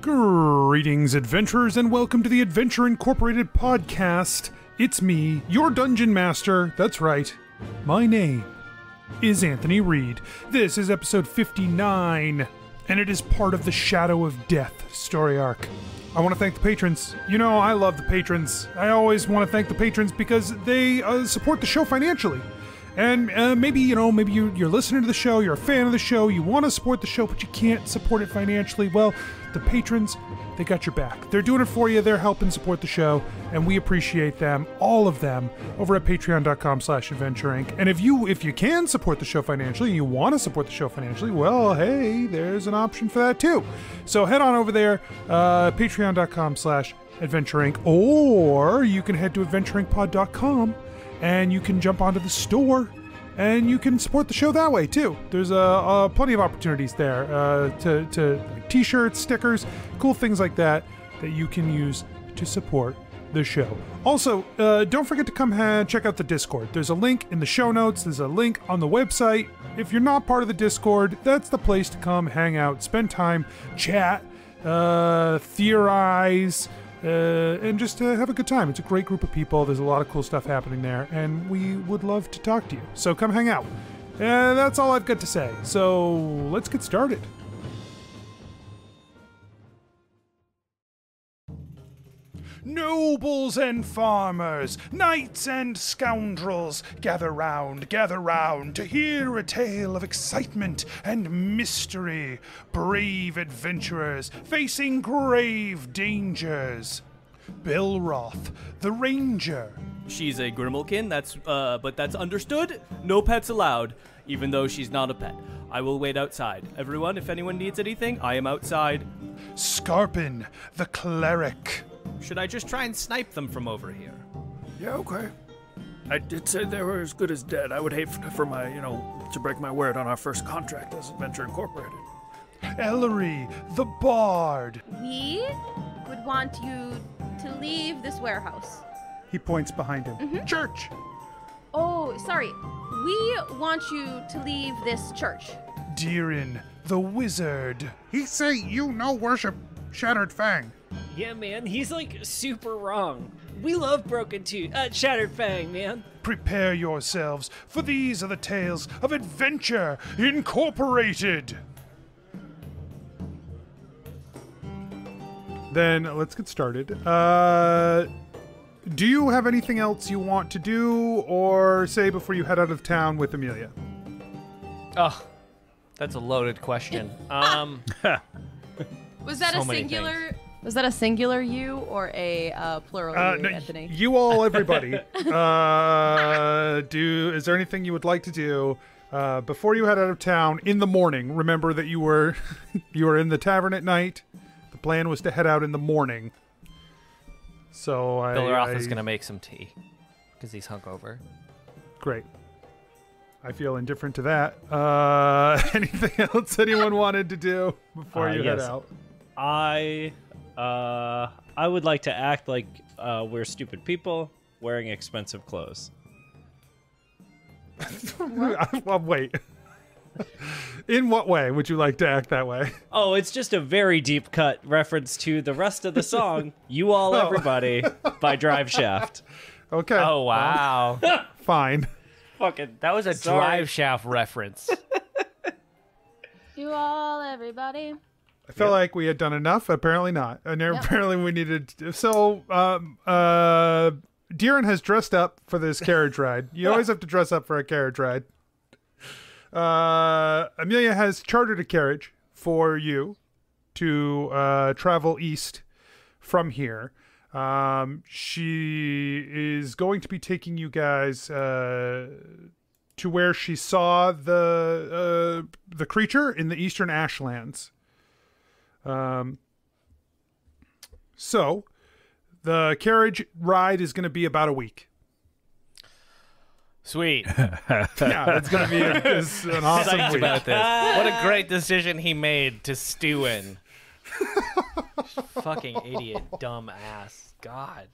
Greetings, adventurers, and welcome to the Adventure Incorporated podcast. It's me, your Dungeon Master. That's right. My name is Anthony Reed. This is episode 59, and it is part of the Shadow of Death story arc. I want to thank the patrons. You know, I love the patrons. I always want to thank the patrons because they support the show financially. And maybe you're listening to the show, you're a fan of the show, you want to support the show, but you can't support it financially. Well, the patrons, they got your back. They're doing it for you, they're helping support the show, and we appreciate them, all of them, over at patreon.com/adventureinc. And if you can support the show financially, and you want to support the show financially, well, hey, there's an option for that too. So head on over there, patreon.com/adventureinc, or you can head to adventureincpod.com, and you can jump onto the store, and you can support the show that way too. There's plenty of opportunities there to like t-shirts, stickers, cool things like that you can use to support the show. Also, don't forget to come check out the Discord. There's a link in the show notes. There's a link on the website. If you're not part of the Discord, that's the place to come hang out, spend time, chat, theorize, and just have a good time. It's a great group of people. There's a lot of cool stuff happening there, and we would love to talk to you. So come hang out. And that's all I've got to say. So let's get started. Nobles and farmers, knights and scoundrels, gather round to hear a tale of excitement and mystery. Brave adventurers facing grave dangers. Belroth, the ranger. She's a Grimalkin, but that's understood. No pets allowed, even though she's not a pet. I will wait outside. Everyone, if anyone needs anything, I am outside. Skarpin, the cleric. Should I just try and snipe them from over here? Yeah, okay. I did say they were as good as dead. I would hate for my, to break my word on our first contract as Adventure Incorporated. Ellery, the bard. We would want you to leave this warehouse. He points behind him. Mm-hmm. Church. Oh, sorry. We want you to leave this church. ReedDeeran, the wizard. He say you no worship Shattered Fang. Yeah, man, he's like super wrong. We love Shattered Fang, man. Prepare yourselves, for these are the tales of Adventure Incorporated. Then let's get started. Do you have anything else you want to do or say before you head out of town with Amelia? Oh, that's a loaded question. Was that So a many singular? things. Was that a singular you or a plural you, No, Anthony? you all, everybody. Is there anything you would like to do before you head out of town in the morning? Remember that you were in the tavern at night. The plan was to head out in the morning. So Belroth is gonna make some tea because he's hungover. Great. I feel indifferent to that. Anything else anyone wanted to do before you head out? I would like to act like we're stupid people wearing expensive clothes. Well, wait. In what way would you like to act that way? Oh, it's just a very deep cut reference to the rest of the song, You All Everybody by Drive Shaft. Okay. Oh wow, Fine. Fucking that was a Drive Shaft reference. You all, everybody. I felt like we had done enough. Apparently not. And apparently we needed to. So, ReedDeeran has dressed up for this carriage ride. You always have to dress up for a carriage ride. Amelia has chartered a carriage for you to travel east from here. She is going to be taking you guys to where she saw the creature in the Eastern Ashlands. So the carriage ride is going to be about a week. Sweet. Yeah, it's going to be an awesome Psyched week. about this. What a great decision he made to stew in. Fucking idiot, dumb ass. God.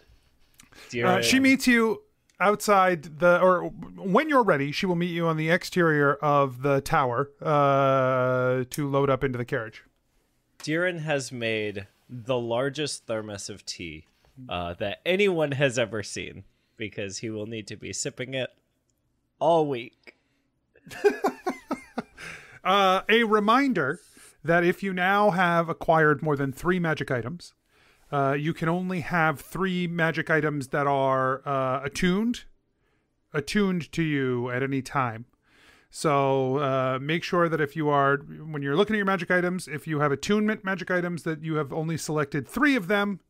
She meets you outside or when you're ready, she will meet you on the exterior of the tower to load up into the carriage. ReedDeeran has made the largest thermos of tea that anyone has ever seen, because he will need to be sipping it all week. A reminder that if you now have acquired more than 3 magic items, you can only have 3 magic items that are attuned to you at any time. So make sure that when you're looking at your magic items, if you have attunement magic items, that you have only selected 3 of them,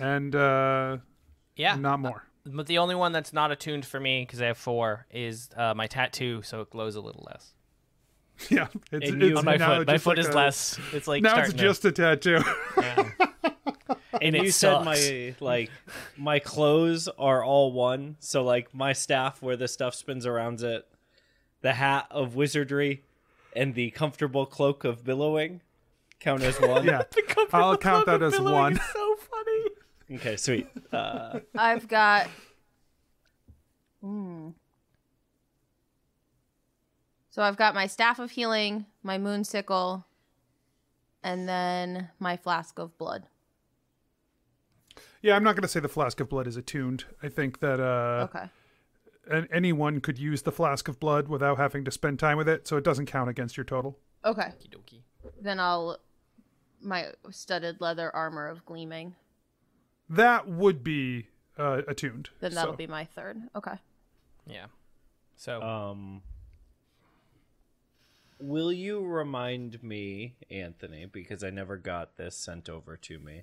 and not more. But the only one that's not attuned for me, because I have 4, is my tattoo, so it glows a little less. Yeah, it's on my foot. My foot is less. It's like now it's just a tattoo. Yeah. And you sucks. said my clothes are all one. So like my staff where the stuff spins around it, the hat of wizardry, and the comfortable cloak of billowing count as one. Yeah, I'll count that as one. Is so funny. Okay, sweet. I've got. So I've got my staff of healing, my moon sickle, and then my flask of blood. Yeah, I'm not going to say the flask of blood is attuned. I think that Okay. anyone could use the flask of blood without having to spend time with it, so it doesn't count against your total. Okay. Okey-dokey. Then my studded leather armor of gleaming. That would be attuned. Then that'll be my 3rd. Okay. Yeah. So. Will you remind me, Anthony, because I never got this sent over to me,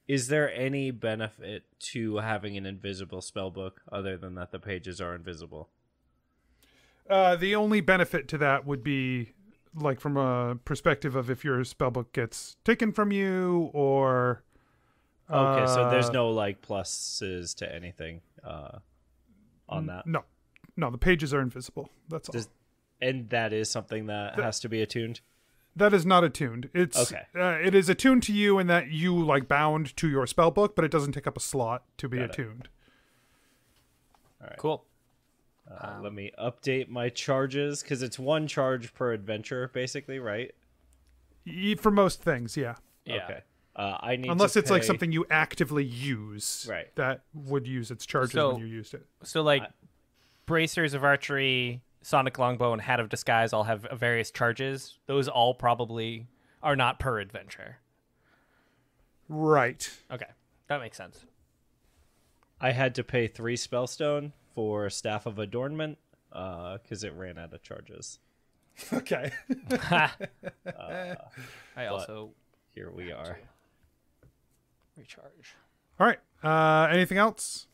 is there any benefit to having an invisible spellbook other than that the pages are invisible? The only benefit to that would be, like, from a perspective of if your spellbook gets taken from you, or... Okay, so there's no, like, pluses to anything on that? No, the pages are invisible. That's all. And that is something that has to be attuned? That is not attuned. It's okay. It is attuned to you in that you like bound to your spellbook, but it doesn't take up a slot to be attuned. All right. Cool. Let me update my charges, because it's 1 charge per adventure, basically, right? For most things, yeah. Yeah. Okay. I need Unless to it's like pay- something you actively use, Right. that would use its charges when you used it. So like bracers of archery, sonic longbow, and hat of disguise all have various charges. Those all probably are not per adventure. Right. Okay, that makes sense. I had to pay 3 spellstone for Staff of Adornment, because it ran out of charges. Okay. I also Here we are. recharge. All right. Anything else?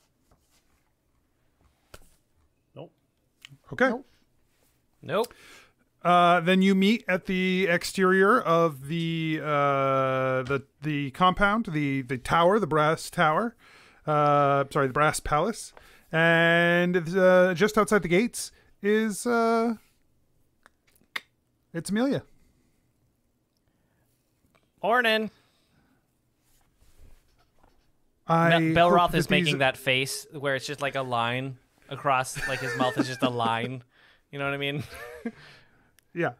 Nope. Okay. Nope. Then you meet at the exterior of the compound, the tower, the brass tower. The brass palace, and just outside the gates is it's Amelia. Morning. hope Belroth is that these- making that face where it's just like a line across, like his mouth is just a line. You know what I mean? Yeah.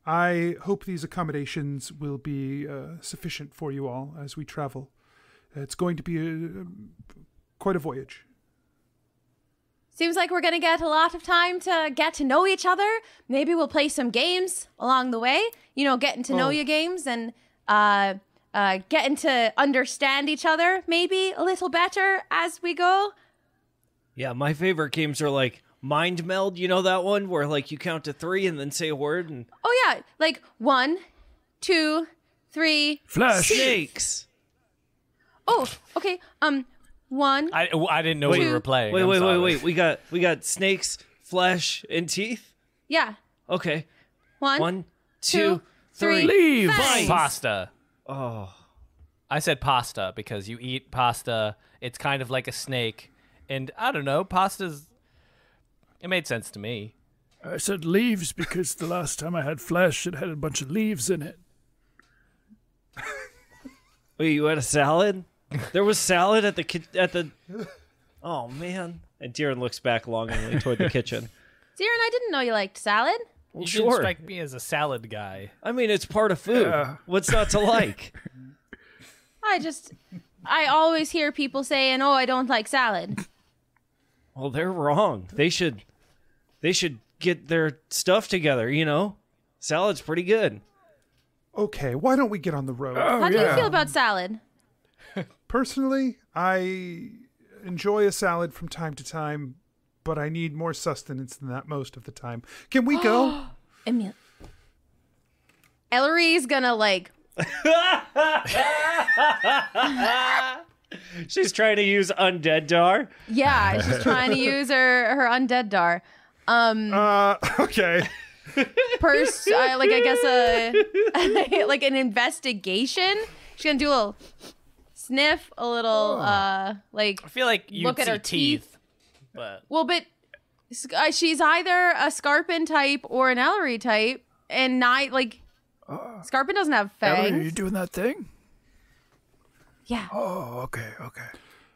I hope these accommodations will be sufficient for you all as we travel. It's going to be quite a voyage. Seems like we're going to get a lot of time to get to know each other. Maybe we'll play some games along the way. You know, getting to know you games and getting to understand each other maybe a little better as we go. Yeah, my favorite games are like Mind Meld. You know that one where like you count to 3 and then say a word and... Oh, yeah. Like 1, 2, 3. Flash. Snakes! Oh, okay. 1. I didn't know we were playing. Wait. We got snakes, flesh, and teeth? Yeah. Okay. 1, 2, 3. Leave. Fangs. Pasta. Oh. I said pasta because you eat pasta. It's kind of like a snake. And I don't know, pasta's... It made sense to me. I said leaves because the last time I had flesh, it had a bunch of leaves in it. Wait, you had a salad? There was salad at the... Oh, man. And Deeran looks back longingly toward the kitchen. Deeran, I didn't know you liked salad. Well, You sure. didn't strike me as a salad guy. I mean, it's part of food. What's not to like? I always hear people saying, "Oh, I don't like salad." Well, they're wrong. They should get their stuff together, you know? Salad's pretty good. Okay, why don't we get on the road? How do you feel about salad? Personally, I enjoy a salad from time to time, but I need more sustenance than that most of the time. Can we go? Emil. Ellori's gonna like. She's trying to use undead dar. Yeah, she's trying to use her undead dar. Okay. I guess like an investigation. She's gonna do a little sniff, a little like. I feel like you Look at see her teeth. but Well, but she's either a Skarpin type or an Ellori type, and not like Skarpin doesn't have Ellie, are you fangs. doing that thing? Yeah. Oh, okay. You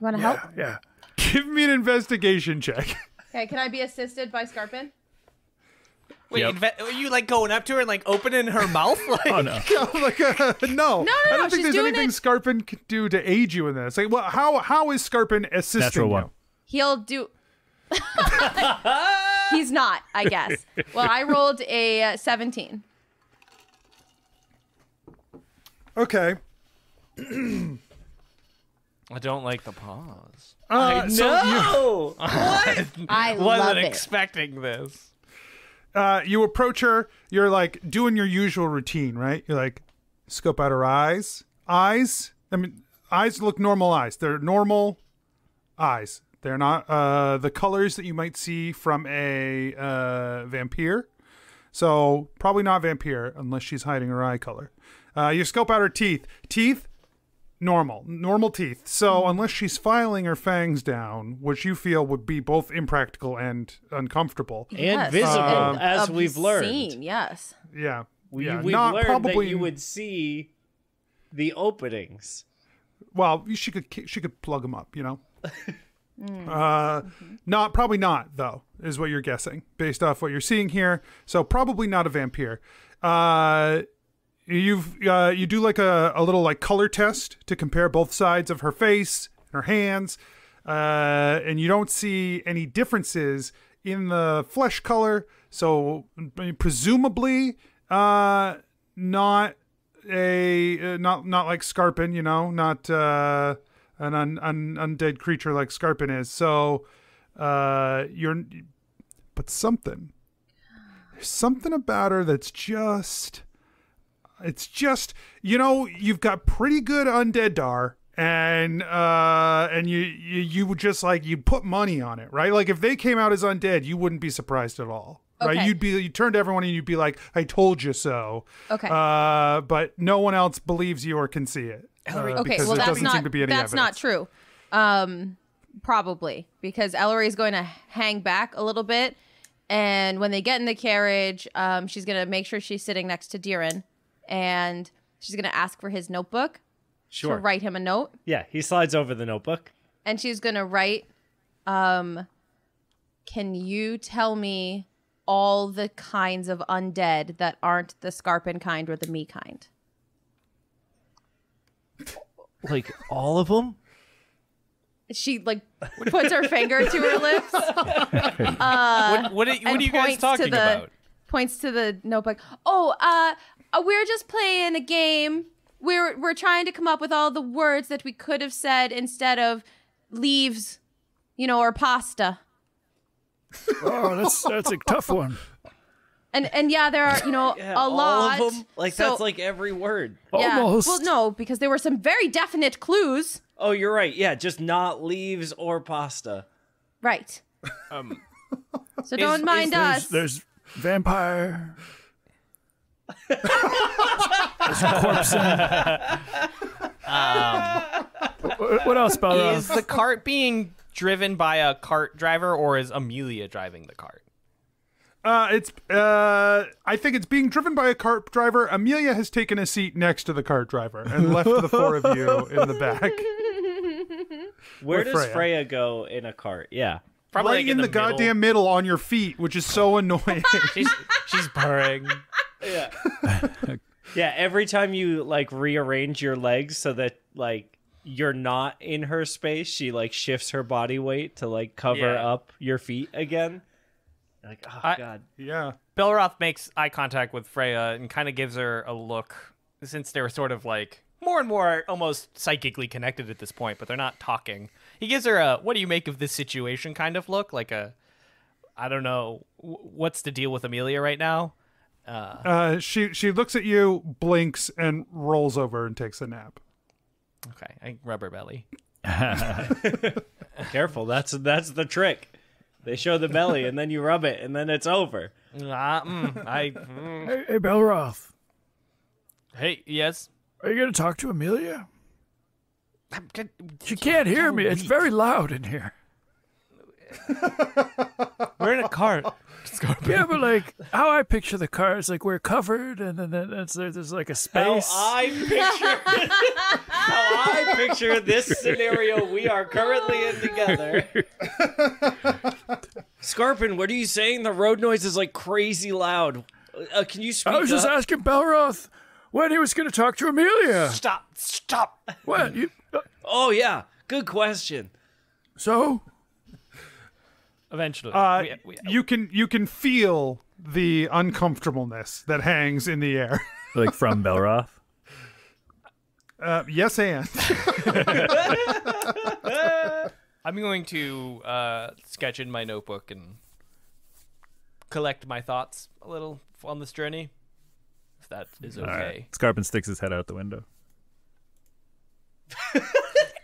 want to help? Yeah. Give me an investigation check. Okay, can I be assisted by Skarpin? wait, are you like going up to her and like opening her mouth? Like, Oh, no. No. I don't think she's there's doing anything it- Skarpin can do to aid you in this. Like, well, how is Skarpin assisting Natural you? one. He'll do. He's not, I guess. Well, I rolled a 17. Okay. I don't like the pause. No! I love Wasn't it. expecting this. You approach her. You're like doing your usual routine, right? You're like, scope out her eyes. Eyes. I mean, eyes look normal eyes. They're normal eyes. They're not the colors that you might see from a vampire. So probably not vampire unless she's hiding her eye color. You scope out her teeth. Teeth, normal teeth. So unless she's filing her fangs down, which you feel would be both impractical and uncomfortable. And Yes. visible, And as we've learned. obscene, yes. Yeah. We've not learned probably. that you would see the openings. Well, she could plug them up, you know. Probably not though, is what you're guessing based off what you're seeing here. So probably not a vampire. You do like a little like color test to compare both sides of her face, her hands, and you don't see any differences in the flesh color. So presumably, not like Skarpin, you know, not an undead creature like Skarpin is. So but there's something about her that's just. It's just, you know, you've got pretty good undead dar, and you would just like you'd put money on it, right? Like if they came out as undead, you wouldn't be surprised at all, right? Okay. You'd turn to everyone and you'd be like, "I told you so." Okay. But no one else believes you or can see it. Okay, because well there that's doesn't seem to be any that's not evidence. true. Probably because Ellori is going to hang back a little bit, and when they get in the carriage, she's going to make sure she's sitting next to Deeran, and she's going to ask for his notebook Sure. to write him a note, Yeah, he slides over the notebook. and she's going to write, "Can you tell me all the kinds of undead that aren't the Skarpin kind or the me kind?" Like all of them? She like puts her finger to her lips. What are you guys talking about? Points to the notebook. We're just playing a game. We're trying to come up with all the words that we could have said instead of leaves, or pasta. Oh, that's a tough one. And yeah, there are a all lot. of them? Like So- that's like every word. Yeah. Almost. Well, no, because there were some very definite clues. Oh, you're right. Yeah, just not leaves or pasta. Right. So don't mind us. There's vampire. There's corpse. What else, Belroth? Is the cart being driven by a cart driver, or is Amelia driving the cart? I think it's being driven by a cart driver. Amelia has taken a seat next to the cart driver and left the four of you in the back. Where With does Freya. Freya go in a cart? Yeah. Probably right like in the goddamn middle on your feet, which is so annoying. She's purring. Yeah. Yeah, every time you like rearrange your legs so that like you're not in her space, she like shifts her body weight to like cover up your feet again. Like, oh god. Yeah. Belroth makes eye contact with Freya and kind of gives her a look, since they're sort of like more and more almost psychically connected at this point, but they're not talking. He gives her a, what do you make of this situation kind of look, like a, I don't know, what's the deal with Amelia right now? She looks at you, blinks, and rolls over and takes a nap. Okay, I rub her belly. Careful, that's the trick. They show the belly and then you rub it and then it's over. Hey, Belroth. Hey, yes? Are you going to talk to Amelia? She can't hear me. It's very loud in here. We're in a cart. Yeah, but like how I picture the car is like we're covered, and then there's like a space. How I picture this scenario we are currently in together. Skarpin, what are you saying? The road noise is like crazy loud. Can you speak I was just up? asking Belroth when he was going to talk to Amelia. Stop. What? Oh yeah, good question. So? Eventually. You can feel the uncomfortableness that hangs in the air. Like from Belroth? Yes, and. I'm going to sketch in my notebook and collect my thoughts a little on this journey, if that is okay. Right. Skarpin sticks his head out the window.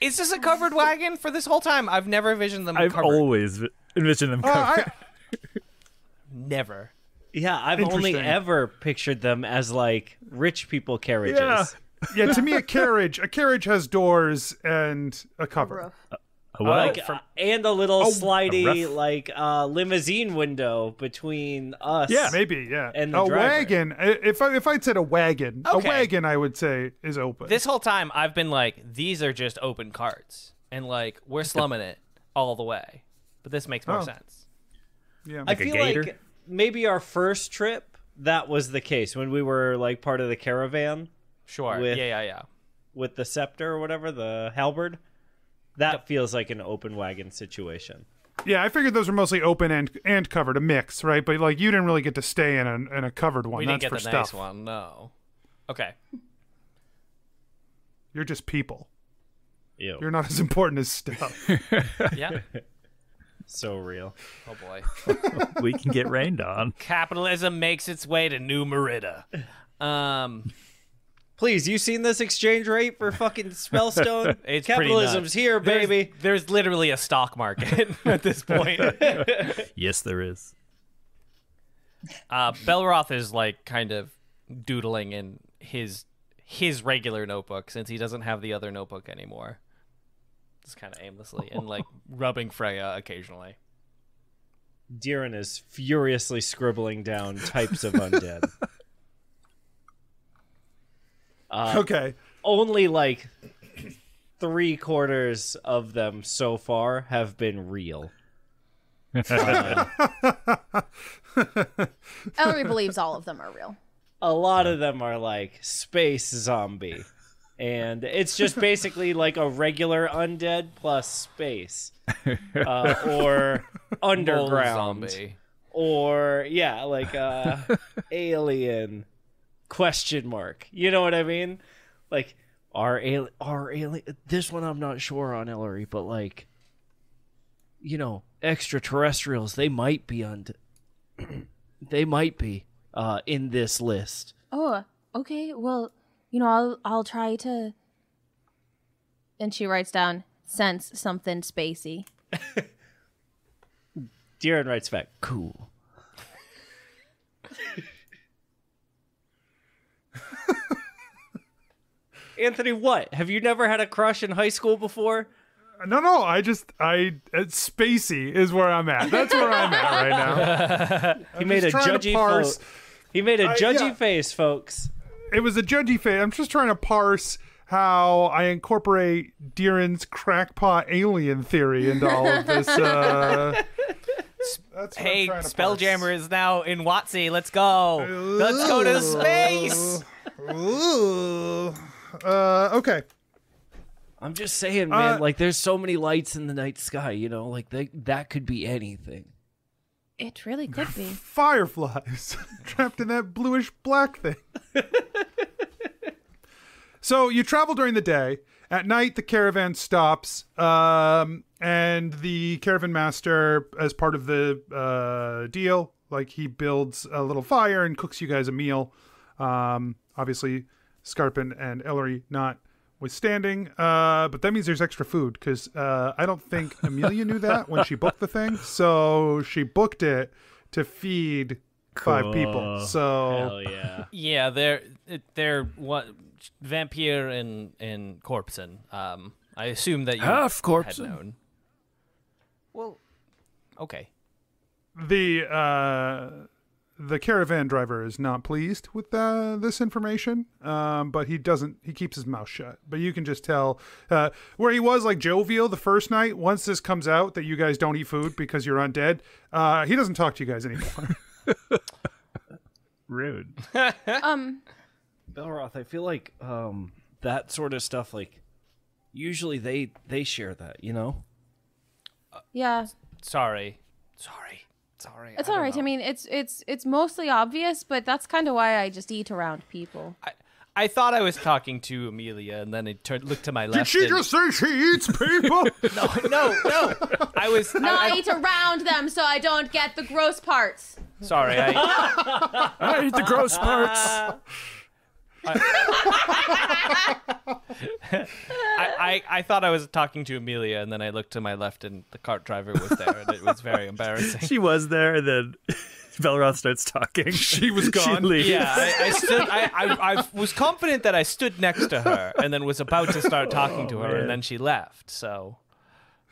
Is this a covered wagon for this whole time? I've never envisioned them I've covered. always envisioned them covered. Never. Yeah, I've only ever pictured them as like rich people carriages. Yeah, to me a carriage has doors and a cover. A what? Like, and a little slidey ref. like limousine window between us. Yeah, maybe. Yeah, And the a driver. wagon. If I'd said a wagon, Okay. a wagon I would say is open. This whole time, I've been like, these are just open carts. And like, we're slumming it all the way. But this makes more sense. Yeah, I a feel gator? like maybe our first trip that was the case when we were like part of the caravan Sure. With- Yeah. with the scepter or whatever, the halberd. That feels like an open wagon situation. yeah. I figured those were mostly open and covered, a mix, right? But like, you didn't really get to stay in a covered one. We That's didn't get for the stuff. nice one, no. Okay. You're just people. Ew. You're not as important as stuff. Yeah. So real. Oh boy. We can get rained on. Capitalism makes its way to New Merida. Please, you seen this exchange rate for fucking Spellstone? It's pretty Capitalism's nuts. here, baby. There's literally a stock market at this point. Yes, there is. Belroth is like kind of doodling in his regular notebook since he doesn't have the other notebook anymore. Just kind of aimlessly and like rubbing Freya occasionally. Deeran is furiously scribbling down types of undead. Okay. Only like 3/4 of them so far have been real. Ellery believes all of them are real. A lot of them are like space zombie. And it's just basically like a regular undead plus space. Or underground. Zombie. Or, yeah, like alien question mark. You know what I mean? Like, are alien... This one I'm not sure on, Ellery, but like, you know, extraterrestrials, they might be they might be in this list. Oh, okay. Well, you know, I'll try to. And she writes down, sense something spacey. Deeran writes back, cool. Anthony, what? Have you never had a crush in high school before? No, spacey is where I'm at. That's where I'm at right now. He made a judgy face. He made a judgy face, folks. It was a judgy face. I'm just trying to parse how I incorporate Deeran's crackpot alien theory into all of this. That's what Hey, I'm trying to Spelljammer parse. is now in WotC. Let's go. Let's go to space. Okay. I'm just saying, man. Like, there's so many lights in the night sky. You know, like that could be anything. It really could be. Fireflies trapped in that bluish black thing. So you travel during the day. At night, the caravan stops, and the caravan master, as part of the deal, like he builds a little fire and cooks you guys a meal. Obviously, Skarpin and Ellery not withstanding, but that means there's extra food because I don't think Amelia knew that when she booked the thing, so she booked it to feed 5 people. So Hell yeah. Yeah, they're what Vampire and Corpsen. I assume that you Half had Corpsen. known. Well, okay. the caravan driver is not pleased with this information, but he keeps his mouth shut. But you can just tell where he was like jovial the first night. Once this comes out that you guys don't eat food because you're undead, he doesn't talk to you guys anymore. Rude. Belroth, I feel like that sort of stuff, like, usually they share that, you know? Yeah. Sorry. It's all right. I mean, it's mostly obvious, but that's kind of why I just eat around people. I thought I was talking to Amelia, and then I looked to my left. Did she just say she eats people? No. I was. No, I eat around them so I don't get the gross parts. Sorry. I eat the gross parts. I thought I was talking to Amelia, and then I looked to my left, and the cart driver was there, and it was very embarrassing. She was there, and then Belroth starts talking. She was gone. leaves. Yeah, I stood. I was confident that I stood next to her, and then was about to start talking to her, and then she left. So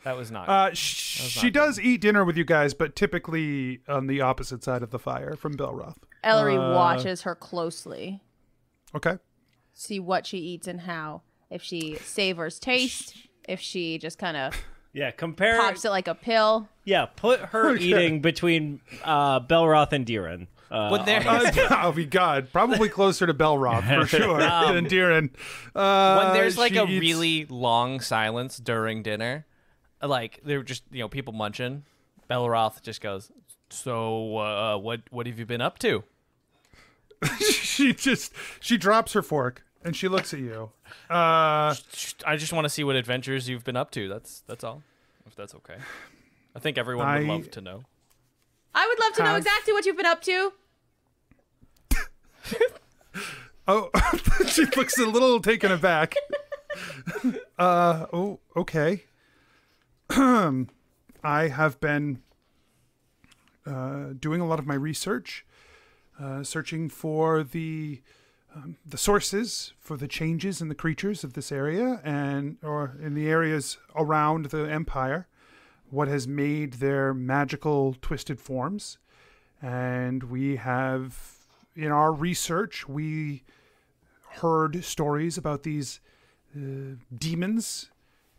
that was not. She does eat dinner with you guys, but typically on the opposite side of the fire from Belroth. Ellery watches her closely, Okay. see what she eats and how. If she savors taste, if she just kind of Yeah, compare. pops it like a pill. Yeah, put her eating between Belroth and Deeran. But there, Oh my God, probably closer to Belroth for sure than Deeran. when there's like she a eats- really long silence during dinner, like they're just people munching, Belroth just goes, "So what have you been up to?" she drops her fork and she looks at you. I just want to see what adventures you've been up to. That's all. If that's okay. I think everyone would love to know. I would love to know Have- exactly what you've been up to. Oh, she looks a little taken aback. Oh, okay. I have been doing a lot of my research, searching for the sources for the changes in the creatures of this area or in the areas around the Empire, what has made their magical twisted forms. And we have, in our research, we heard stories about these demons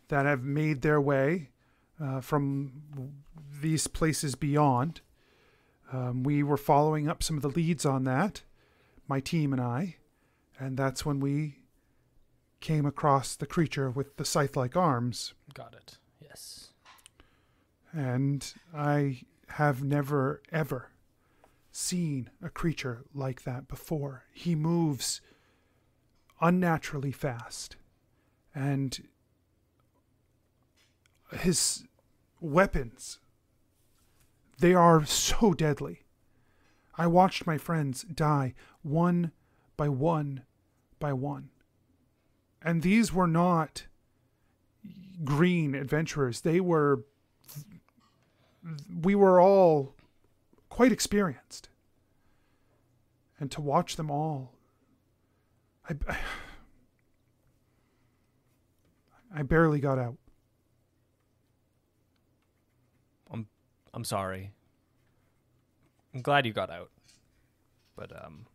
that have made their way from these places beyond. We were following up some of the leads on that, my team and I, and that's when we came across the creature with the scythe-like arms. Got it. Yes. And I have never, ever seen a creature like that before. He moves unnaturally fast, and his weapons, they are so deadly. I watched my friends die one by one by one. And these were not green adventurers. We were all quite experienced. And to watch them all, I barely got out. I'm sorry. I'm glad you got out, but I'm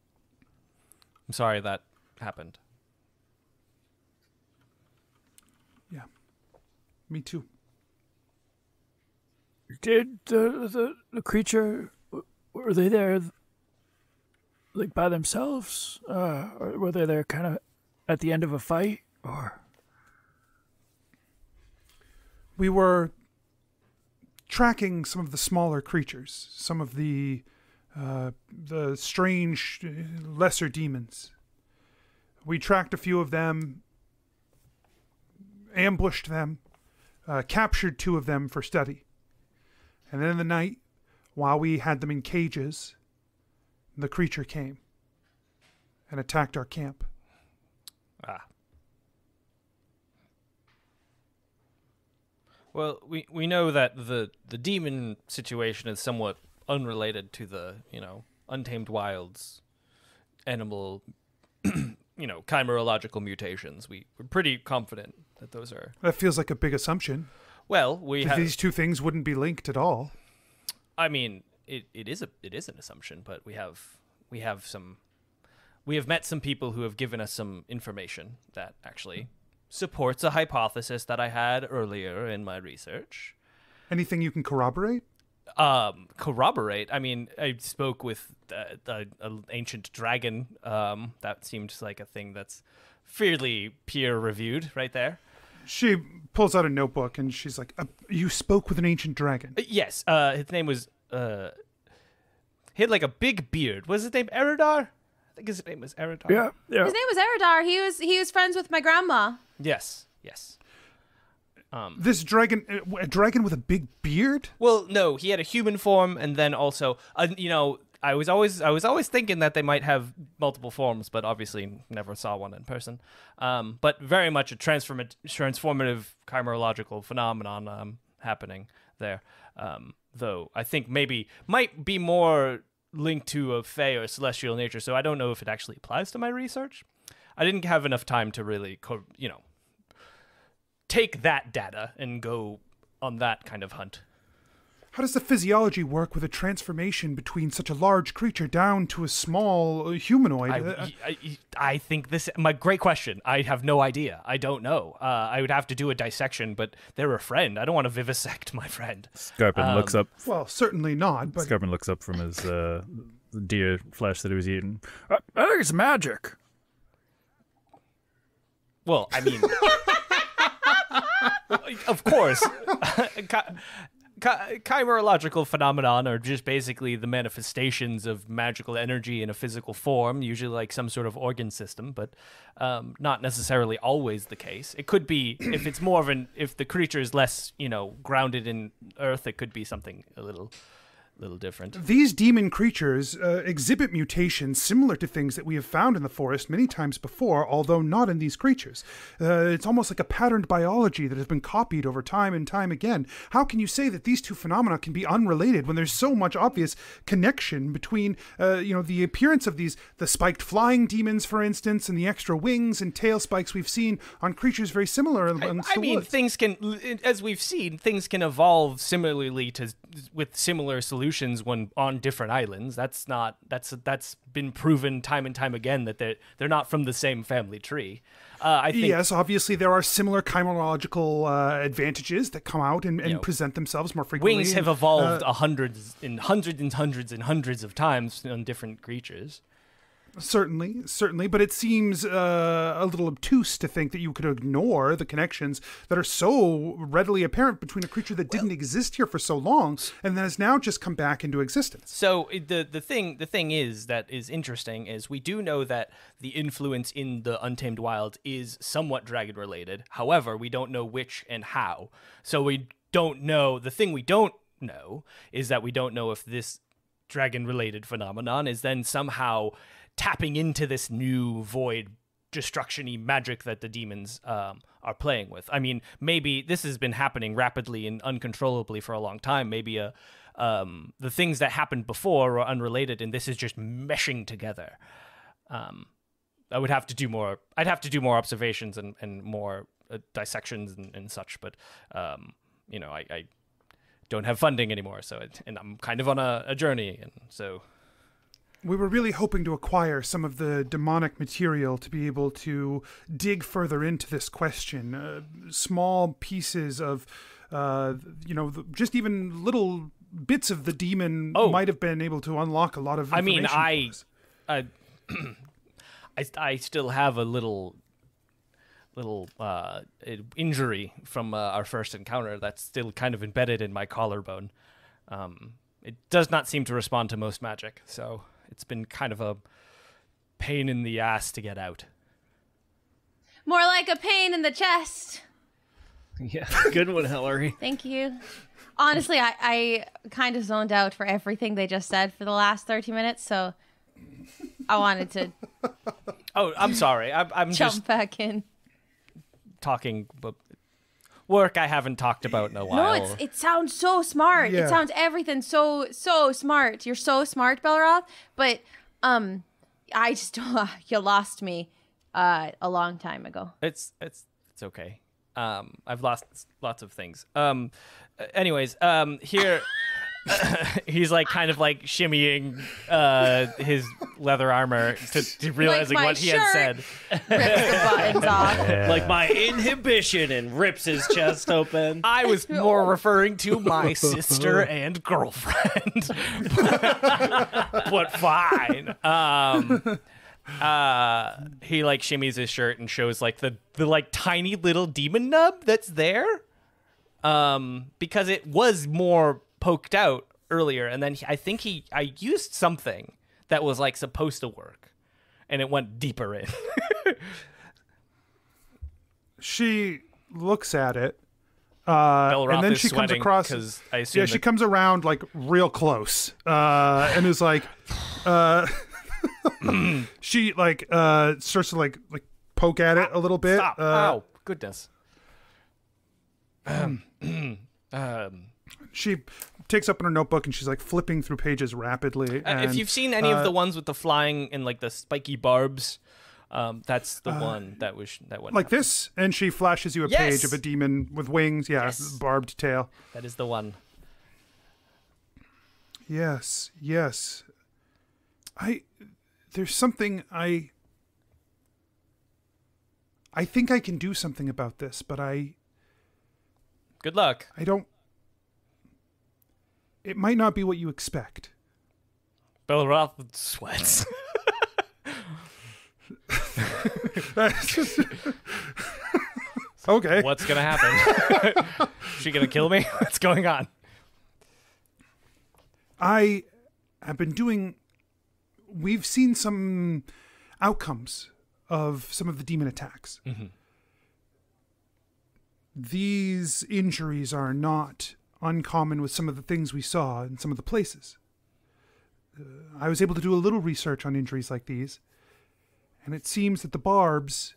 sorry that happened. Yeah. Me too. Did the creature, were they there like by themselves? Or were they there kind of at the end of a fight? Or We were tracking some of the smaller creatures, some of the strange, lesser demons. We tracked a few of them, ambushed them, captured 2 of them for study. And then in the night, while we had them in cages, the creature came and attacked our camp. Ah. Well, we know that the demon situation is somewhat unrelated to the, Untamed Wilds animal, chimerological mutations. We're pretty confident that those are... That feels like a big assumption. Well, we have... These 2 things wouldn't be linked at all. I mean, it is an assumption, but we have met some people who have given us some information that actually supports a hypothesis that I had earlier in my research. Anything you can corroborate? Corroborate? I mean, I spoke with an ancient dragon. That seemed like a thing that's fairly peer-reviewed right there. She pulls out a notebook and she's like, you spoke with an ancient dragon? Yes. His name was... he had like a big beard. Was his name Eridar? I think his name was Eridar. yeah. His name was Eridar. He was friends with my grandma. Yes. This dragon, a dragon with a big beard? Well, no, he had a human form, and then also, I was always thinking that they might have multiple forms, but obviously never saw one in person. But very much a transformative chimerological phenomenon happening there. Though I think maybe might be more linked to a fey or celestial nature, so I don't know if it actually applies to my research. I didn't have enough time to really, take that data and go on that kind of hunt. How does the physiology work with a transformation between such a large creature down to a small humanoid? I think great question. I have no idea. I don't know. I would have to do a dissection, but they're a friend. I don't want to vivisect my friend. Skarpin looks up. Well, certainly not, but... Skarpin looks up from his deer flesh that he was eating. I think it's magic. Well, I mean... Of course. Chimerological phenomenon are just basically the manifestations of magical energy in a physical form, usually like some sort of organ system, but not necessarily always the case. It could be, if the creature is less, grounded in earth, it could be something a little different. These demon creatures exhibit mutations similar to things that we have found in the forest many times before, although not in these creatures. It's almost like a patterned biology that has been copied over time and time again. How can you say that these 2 phenomena can be unrelated when there's so much obvious connection between, the appearance of the spiked flying demons, for instance, and the extra wings and tail spikes we've seen on creatures very similar amongst the woods? Things can, as we've seen, things can evolve similarly with similar solutions when on different islands. That's been proven time and time again that they're not from the same family tree. I think, yes, obviously there are similar chimerological advantages that come out and present themselves more frequently. Wings have evolved hundreds and hundreds of times on different creatures. Certainly, but it seems a little obtuse to think that you could ignore the connections that are so readily apparent between a creature that didn't exist here for so long and that has now just come back into existence. So the thing is that is interesting is we do know that the influence in the Untamed Wild is somewhat dragon related. However, we don't know which and how. So we don't know. The thing we don't know is that we don't know if this dragon related phenomenon is then somehow tapping into this new void destruction-y magic that the demons are playing with. I mean, maybe this has been happening rapidly and uncontrollably for a long time. Maybe the things that happened before are unrelated, and this is just meshing together. I'd have to do more observations and more dissections and such, but I don't have funding anymore, and I'm kind of on a journey, and so... We were really hoping to acquire some of the demonic material to be able to dig further into this question. Small pieces of, just even little bits of the demon might have been able to unlock a lot of information. I still have a little injury from our first encounter that's still kind of embedded in my collarbone. It does not seem to respond to most magic, so it's been kind of a pain in the ass to get out. More like a pain in the chest. Yeah, good one, Hillary. Thank you. Honestly, I kind of zoned out for everything they just said for the last 30 minutes, so I wanted to Oh, I'm sorry. I'm jump just back in. talking work I haven't talked about in a while. No, it sounds so smart. Yeah. It sounds everything so smart. You're so smart, Belroth. But I just you lost me a long time ago. It's okay. I've lost lots of things. Anyways, here he's like kind of like shimmying his leather armor to realizing my what he had shirt. said. Rips the buttons off. Like my inhibition, and rips his chest open. I was more referring to my sister and girlfriend. But fine. He like shimmies his shirt and shows like the like tiny little demon nub that's there. Because it was more poked out earlier, and then I used something that was like supposed to work, and it went deeper in. She looks at it, Belroth and then is she comes sweating across. 'cause I assume She comes around like real close, and is like, she like starts to like poke at it a little bit. Stop! Ow! Goodness. She takes up in her notebook and she's like flipping through pages rapidly. And, if you've seen any of the ones with the flying and like the spiky barbs, that's the one that went like this, and she flashes you a Yes! page of a demon with wings. Yeah, Yes. barbed tail. That is the one. Yes. There's something I think I can do something about this, but Good luck. I don't. It might not be what you expect. Belroth sweats. Okay. What's gonna happen? Is she gonna kill me? What's going on? I have been doing. We've seen some outcomes of some of the demon attacks. Mm-hmm. These injuries are not uncommon with some of the things we saw in some of the places. I was able to do a little research on injuries like these, and it seems that the barbs,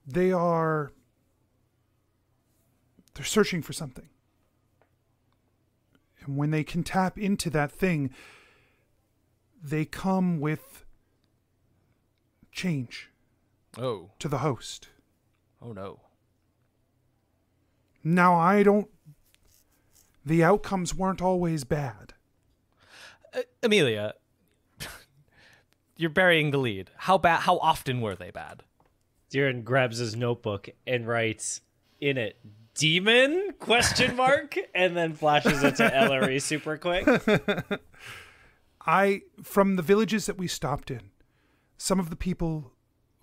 they're searching for something. And when they can tap into that thing, they come with change Oh. to the host. Oh no. Now, the outcomes weren't always bad. Amelia, you're burying the lead. How often were they bad? Deeran grabs his notebook and writes in it, "Demon?" question mark, and then flashes it to Ellery super quick. From the villages that we stopped in, some of the people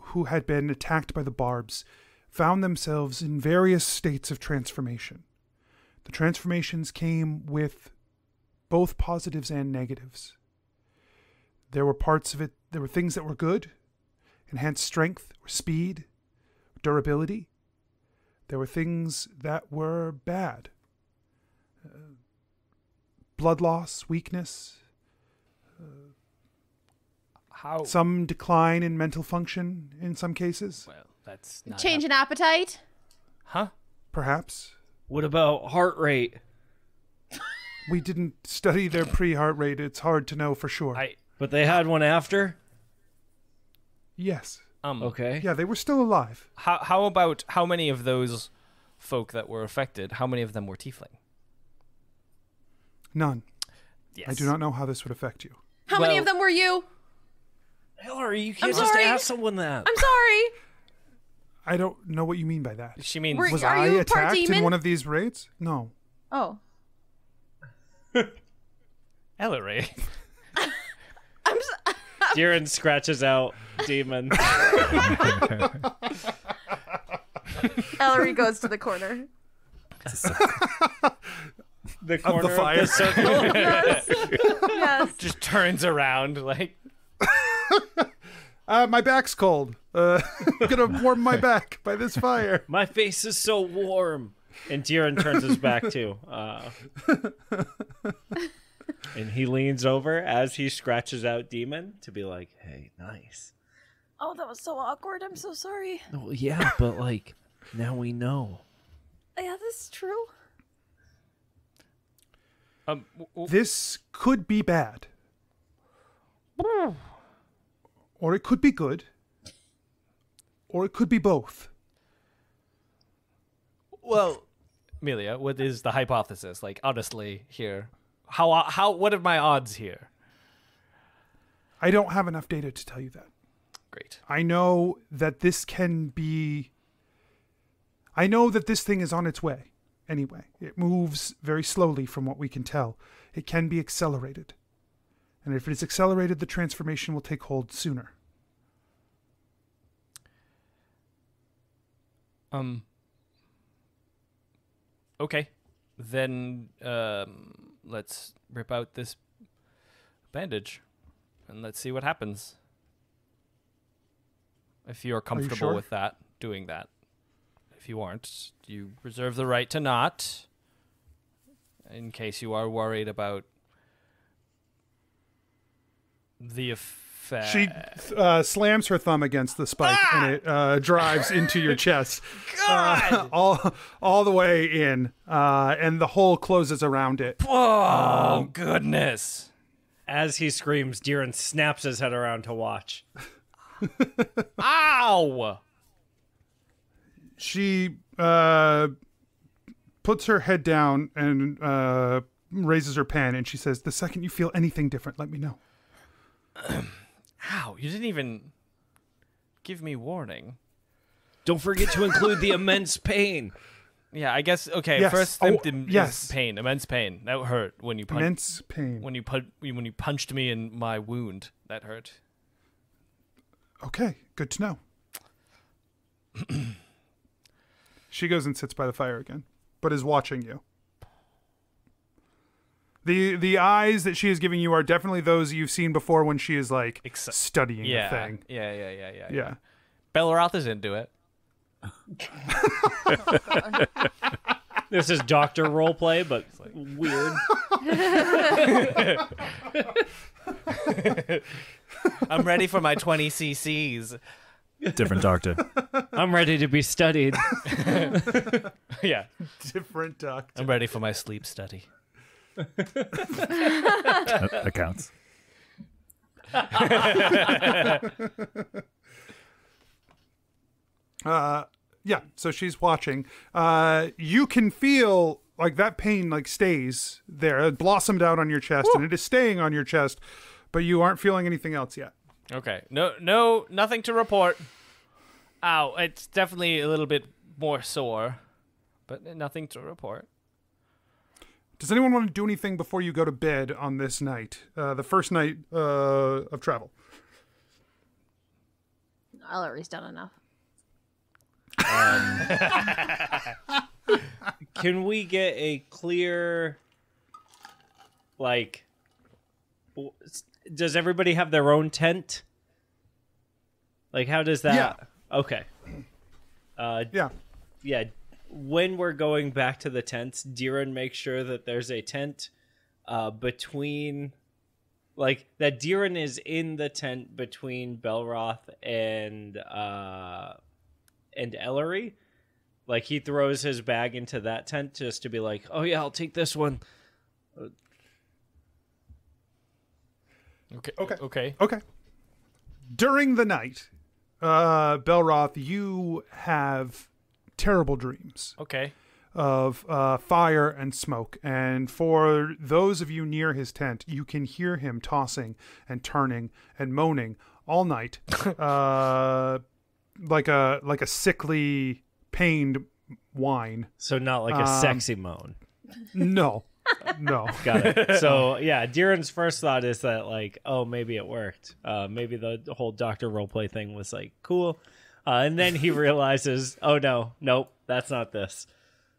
who had been attacked by the barbs found themselves in various states of transformation. The transformations came with both positives and negatives. There were parts of it, there were things that were good, enhanced strength or speed, durability. There were things that were bad. Blood loss, weakness, How? some decline in mental function in some cases, Well, that's not Change in appetite. Huh? perhaps. What about heart rate? We didn't study their pre-heart rate. It's hard to know for sure. But they had one after? Yes. Okay. Yeah, they were still alive. How about how many of those folk that were affected? How many of them were tiefling? None. Yes. I do not know how this would affect you. How many of them were you? Ellery, you can't just sorry. ask someone that. I'm sorry. I don't know what you mean by that. She means Was Are I you part attacked in demon? one of these raids? No. Oh. Ellery. Deeran scratches out demon. Ellery goes to the corner. The corner of fire. the circle. Yes. Just turns around like My back's cold. I'm gonna warm my back by this fire. My face is so warm. And Deeran turns his back too. And he leans over as he scratches out demon to be like, "Hey, nice." Oh, that was so awkward. I'm so sorry. Well, yeah, but like now we know. Yeah, this is true. This could be bad. Or it could be good. Or it could be both. well, Amelia, what is the hypothesis? Like honestly here. How what are my odds here? I don't have enough data to tell you that. Great. I know that this can be... I know that this thing is on its way. Anyway, it moves very slowly from what we can tell. It can be accelerated. And if it is accelerated, the transformation will take hold sooner. Okay. Then let's rip out this bandage and let's see what happens. If you're comfortable sure? with that, doing that. If you aren't, you reserve the right to not. In case you are worried about the effect. She slams her thumb against the spike and it drives into your chest. All the way in. And the hole closes around it. Oh, goodness. As he screams, Deeran snaps his head around to watch. Ow! She puts her head down and raises her pen, and she says, "The second you feel anything different, let me know." Ow, you didn't even give me warning. Don't forget to include the immense pain. Yeah, I guess, okay, Yes. first Oh, symptom yes. is pain, immense pain. That hurt when you punched. Immense pain. When you punched me in my wound, that hurt. Okay, good to know. She goes and sits by the fire again, but is watching you. The eyes that she is giving you are definitely those you've seen before when she is like studying the thing. Yeah. Belroth is into it. This is doctor roleplay, but weird. I'm ready for my 20 cc's. Different doctor. I'm ready to be studied. Yeah. Different doctor. I'm ready for my sleep study. That counts. Yeah, so she's watching. You can feel like that pain like stays there. It blossomed out on your chest and it is staying on your chest, but you aren't feeling anything else yet. Okay. No, nothing to report. Ow, it's definitely a little bit more sore, but nothing to report. Does anyone want to do anything before you go to bed on this night? The first night of travel. Ellery's done enough. Can we get a clear, like, does everybody have their own tent? Like, how does that? Yeah. Okay. Yeah. Yeah. When we're going back to the tents, Deeran makes sure that there's a tent between, like, that Deeran is in the tent between Belroth and Ellery. Like, he throws his bag into that tent just to be like, oh yeah, I'll take this one. Okay. During the night, Belroth, you have terrible dreams. Okay. of fire and smoke. And for those of you near his tent, you can hear him tossing and turning and moaning all night, like a sickly, pained whine. So not like a sexy moan. No. Got it. So yeah, Deeran's first thought is that like, oh, maybe it worked. Maybe the whole doctor roleplay thing was like cool. And then he realizes, oh no, nope, that's not this.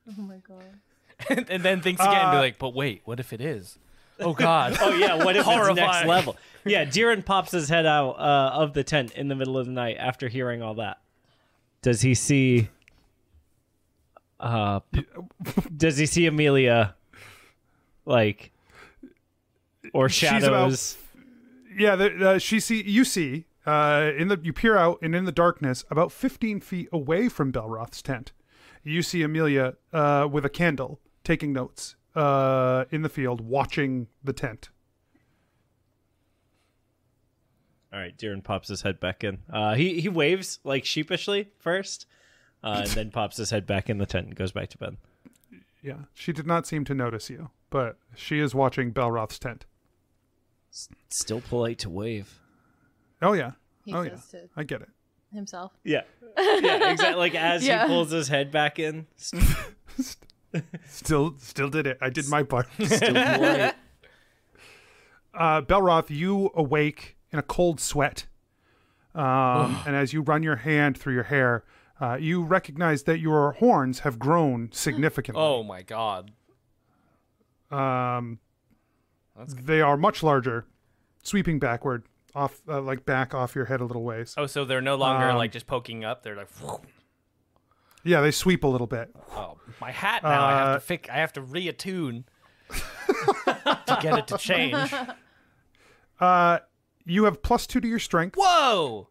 Oh my god. and then thinks again and be like, but wait, what if it is? Oh god. Oh yeah, what if it's next Horrifying. level? Yeah, Deeran pops his head out of the tent in the middle of the night after hearing all that. Does he see Amelia, like, or shadows? You see you peer out, and in the darkness about 15 feet away from Belroth's tent, you see Amelia with a candle taking notes in the field, watching the tent. All right, Deeran pops his head back in. He waves like sheepishly first, and then pops his head back in the tent and goes back to bed. Yeah, she did not seem to notice you, but she is watching Belroth's tent. Still polite to wave. Oh yeah, He says to I get it. himself. Yeah, exactly. Like as he pulls his head back in. Still did it. I did my part. Still polite. Belroth, you awake in a cold sweat, and as you run your hand through your hair, you recognize that your horns have grown significantly. Oh my god. They are much larger, sweeping backward, off back off your head a little ways. Oh, so they're no longer like just poking up. They're like, Yeah, they sweep a little bit. oh, my hat now. I have to reattune to get it to change. You have +2 to your strength, Whoa!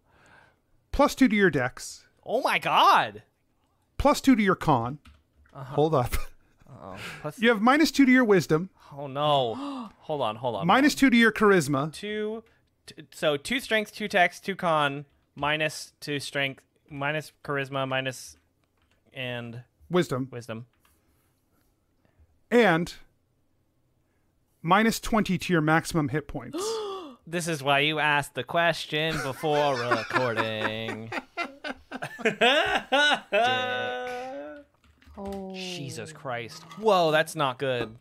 +2 to your dex, Oh my god! +2 to your con. Hold up. Plus- You have -2 to your wisdom, Oh no! Hold on. -2 to your charisma, So 2 strength, 2 dex, 2 con, -2 strength, minus charisma, and wisdom, and and -20 to your maximum hit points. this is why you asked the question before recording. Oh. Jesus Christ. Whoa, that's not good.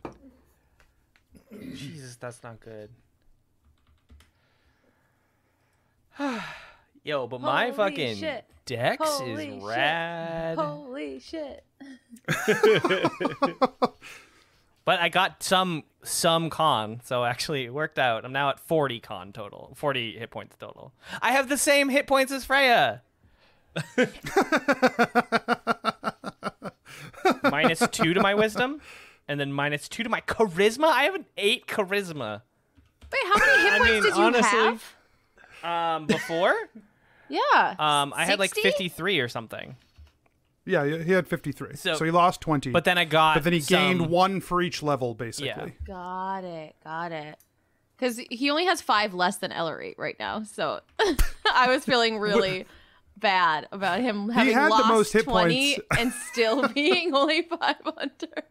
Jesus, that's not good. Yo, but my Holy fucking shit. dex Holy is shit. rad. Holy shit. But I got some con, so actually it worked out. I'm now at 40 con total. 40 hit points total. I have the same hit points as Freya. -2 to my wisdom, and then -2 to my charisma. I have an 8 charisma. Wait, how many hit points did you honestly, have? Before? Yeah. I had like 60? 53 or something. Yeah, he had 53. So- So he lost 20. But then I got But then he gained some- 1 for each level, basically. Got it. Because he only has 5 less than Ellery right now, so I was feeling really bad about him having had the lost most hit 20 points. and still being only 500.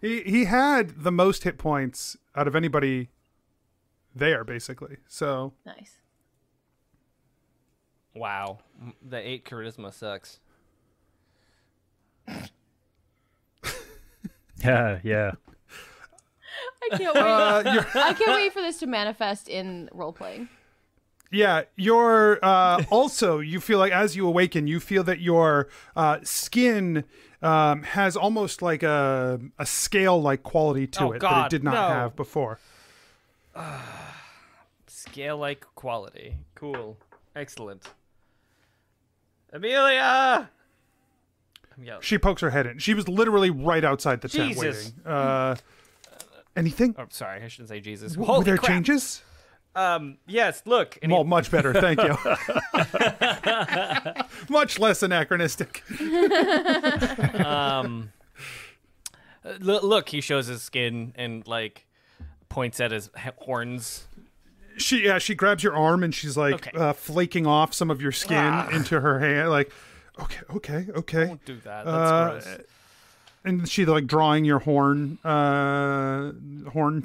He had the most hit points out of anybody there, basically. So Nice. Wow. The 8 charisma sucks. Yeah. I can't wait. I can't wait for this to manifest in role playing. yeah, you're also, you feel like as you awaken, you feel that your skin has almost like a scale-like quality to Oh, it that God, it did not no. have before. Scale-like quality. Cool. Excellent. Amelia! She pokes her head in. She was literally right outside the tent Jesus. waiting. Anything? Oh, sorry, I shouldn't say Jesus. Were Holy there crap. changes? Yes, look. And Well, much better, thank you. Much less anachronistic. look, he shows his skin and, like, points at his horns. She grabs your arm and she's like Okay. flaking off some of your skin into her hand. Like, okay. Don't do that. That's gross. And she like drawing your horn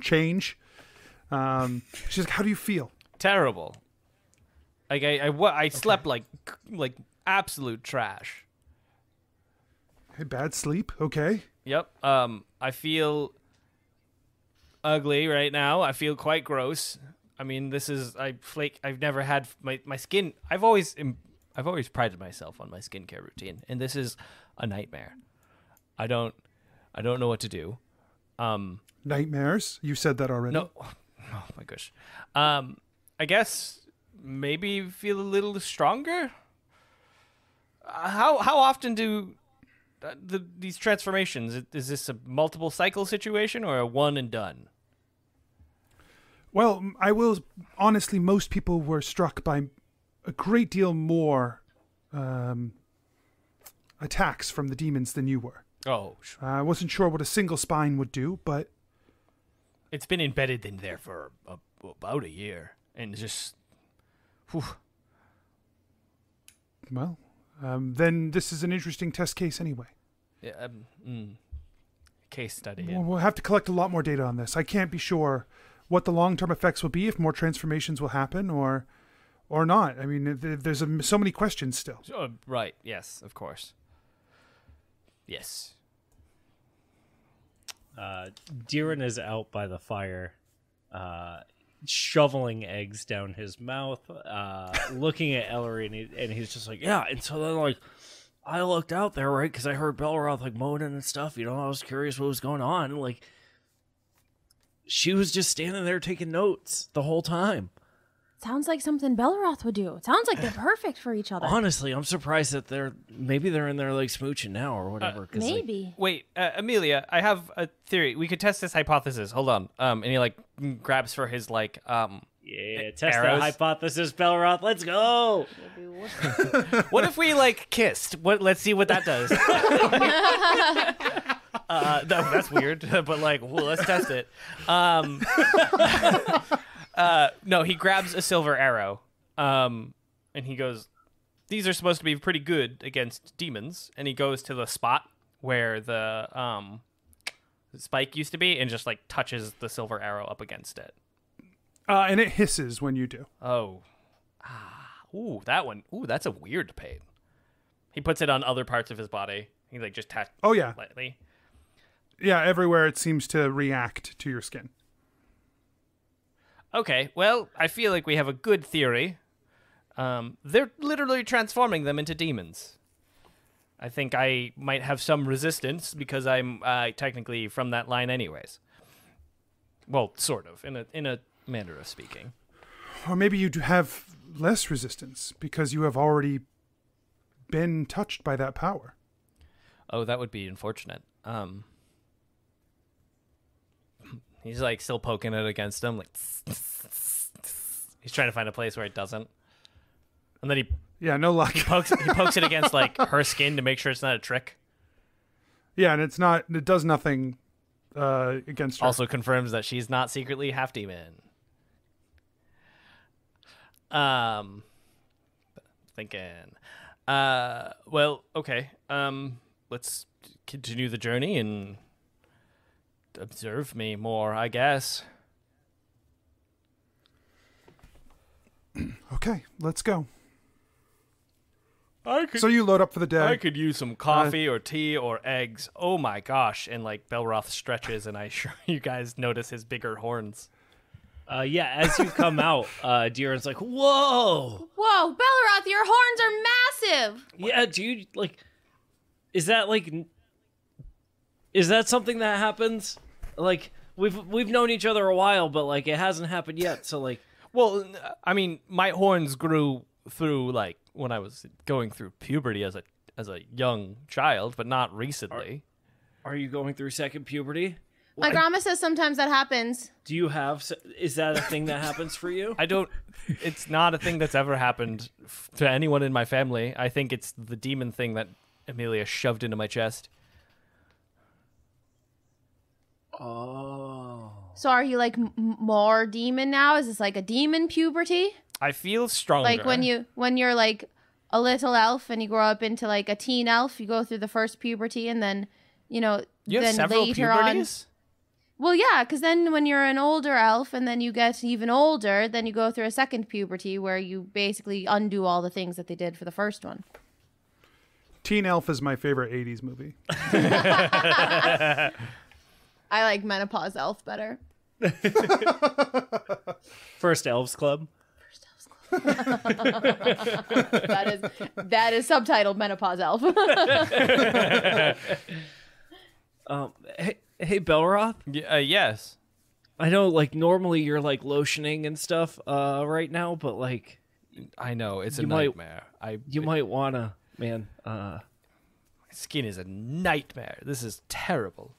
change. She's like, how do you feel? Terrible. Like I slept like absolute trash. Hey, bad sleep. Okay. Yep. I feel ugly right now. I feel quite gross. I mean, I've never had my skin. I've always prided myself on my skincare routine, and this is a nightmare. I don't know what to do. Nightmares? You said that already. No. Oh my gosh. I guess maybe feel a little stronger. How often do these transformations? Is this a multiple cycle situation or a one and done? Well, I will honestly. Most people were struck by a great deal more attacks from the demons than you were. Oh, I wasn't sure what a single spine would do, but it's been embedded in there for about a year, and just, whew. Well, then this is an interesting test case anyway. Yeah, case study. We'll have to collect a lot more data on this. I can't be sure what the long-term effects will be, if more transformations will happen or not. I mean, there's so many questions still. Right. Yes, of course. Yes. Deeran is out by the fire, shoveling eggs down his mouth, looking at Ellery, and he's just like, yeah. And so then, like, I looked out there, right, because I heard Belroth, like, moaning and stuff. You know, I was curious what was going on. Like, she was just standing there taking notes the whole time. Sounds like something Belroth would do. It sounds like they're perfect for each other. Honestly, I'm surprised that maybe they're in there like smooching now or whatever. Maybe. Wait, Amelia, I have a theory. We could test this hypothesis. Hold on. And he like grabs for his like yeah, test arrows. that hypothesis, Belroth. Let's go. What if we like kissed? Let's see what that does. That's weird, but like, well, let's test it. No, he grabs a silver arrow, and he goes, these are supposed to be pretty good against demons, and he goes to the spot where the spike used to be and just like touches the silver arrow up against it. And it hisses when you do. Oh. Ooh, that one. Ooh, that's a weird pain. He puts it on other parts of his body. He like just taps lightly. Yeah, everywhere it seems to react to your skin. Okay, well, I feel like we have a good theory. They're literally transforming them into demons. I think I might have some resistance because I'm technically from that line anyways. Well, sort of, in a manner of speaking. Or maybe you do have less resistance because you have already been touched by that power. Oh, that would be unfortunate. He's like still poking it against him, like he's trying to find a place where it doesn't. And then no luck. He pokes it against like her skin to make sure it's not a trick. Yeah, and it does nothing against her. Also confirms that she's not secretly half demon. Thinking. Well, okay. Let's continue the journey and observe me more, I guess. Okay, let's go. So you load up for the day. I could use some coffee or tea or eggs. Oh my gosh. And like Belroth stretches and I sure you guys notice his bigger horns. Yeah, as you come out, Deeran's like, whoa! Whoa, Belroth, your horns are massive! Yeah, dude, like, is that something that happens? Like, we've known each other a while, but like it hasn't happened yet, so like... Well, I mean, my horns grew through like when I was going through puberty as a young child, but not recently. Are you going through second puberty? My grandma says sometimes that happens. Do you have... Is that a thing that happens for you? It's not a thing that's ever happened to anyone in my family. I think it's the demon thing that Amelia shoved into my chest. Oh. So are you like more demon now? Is this like a demon puberty? I feel stronger. Like when you're like a little elf and you grow up into like a teen elf, you go through the first puberty and then you know, You have then several later on. puberties? Well, yeah, because then when you're an older elf and then you get even older, then you go through a second puberty where you basically undo all the things that they did for the first one. Teen Elf is my favorite 80s movie. I like Menopause Elf better. First Elves Club. That is subtitled Menopause Elf. Hey, Belroth. Yes. I know, like, normally you're, like, lotioning and stuff right now, but, like... I know, it's a You might- nightmare. You might wanna, man. My skin is a nightmare. This is terrible.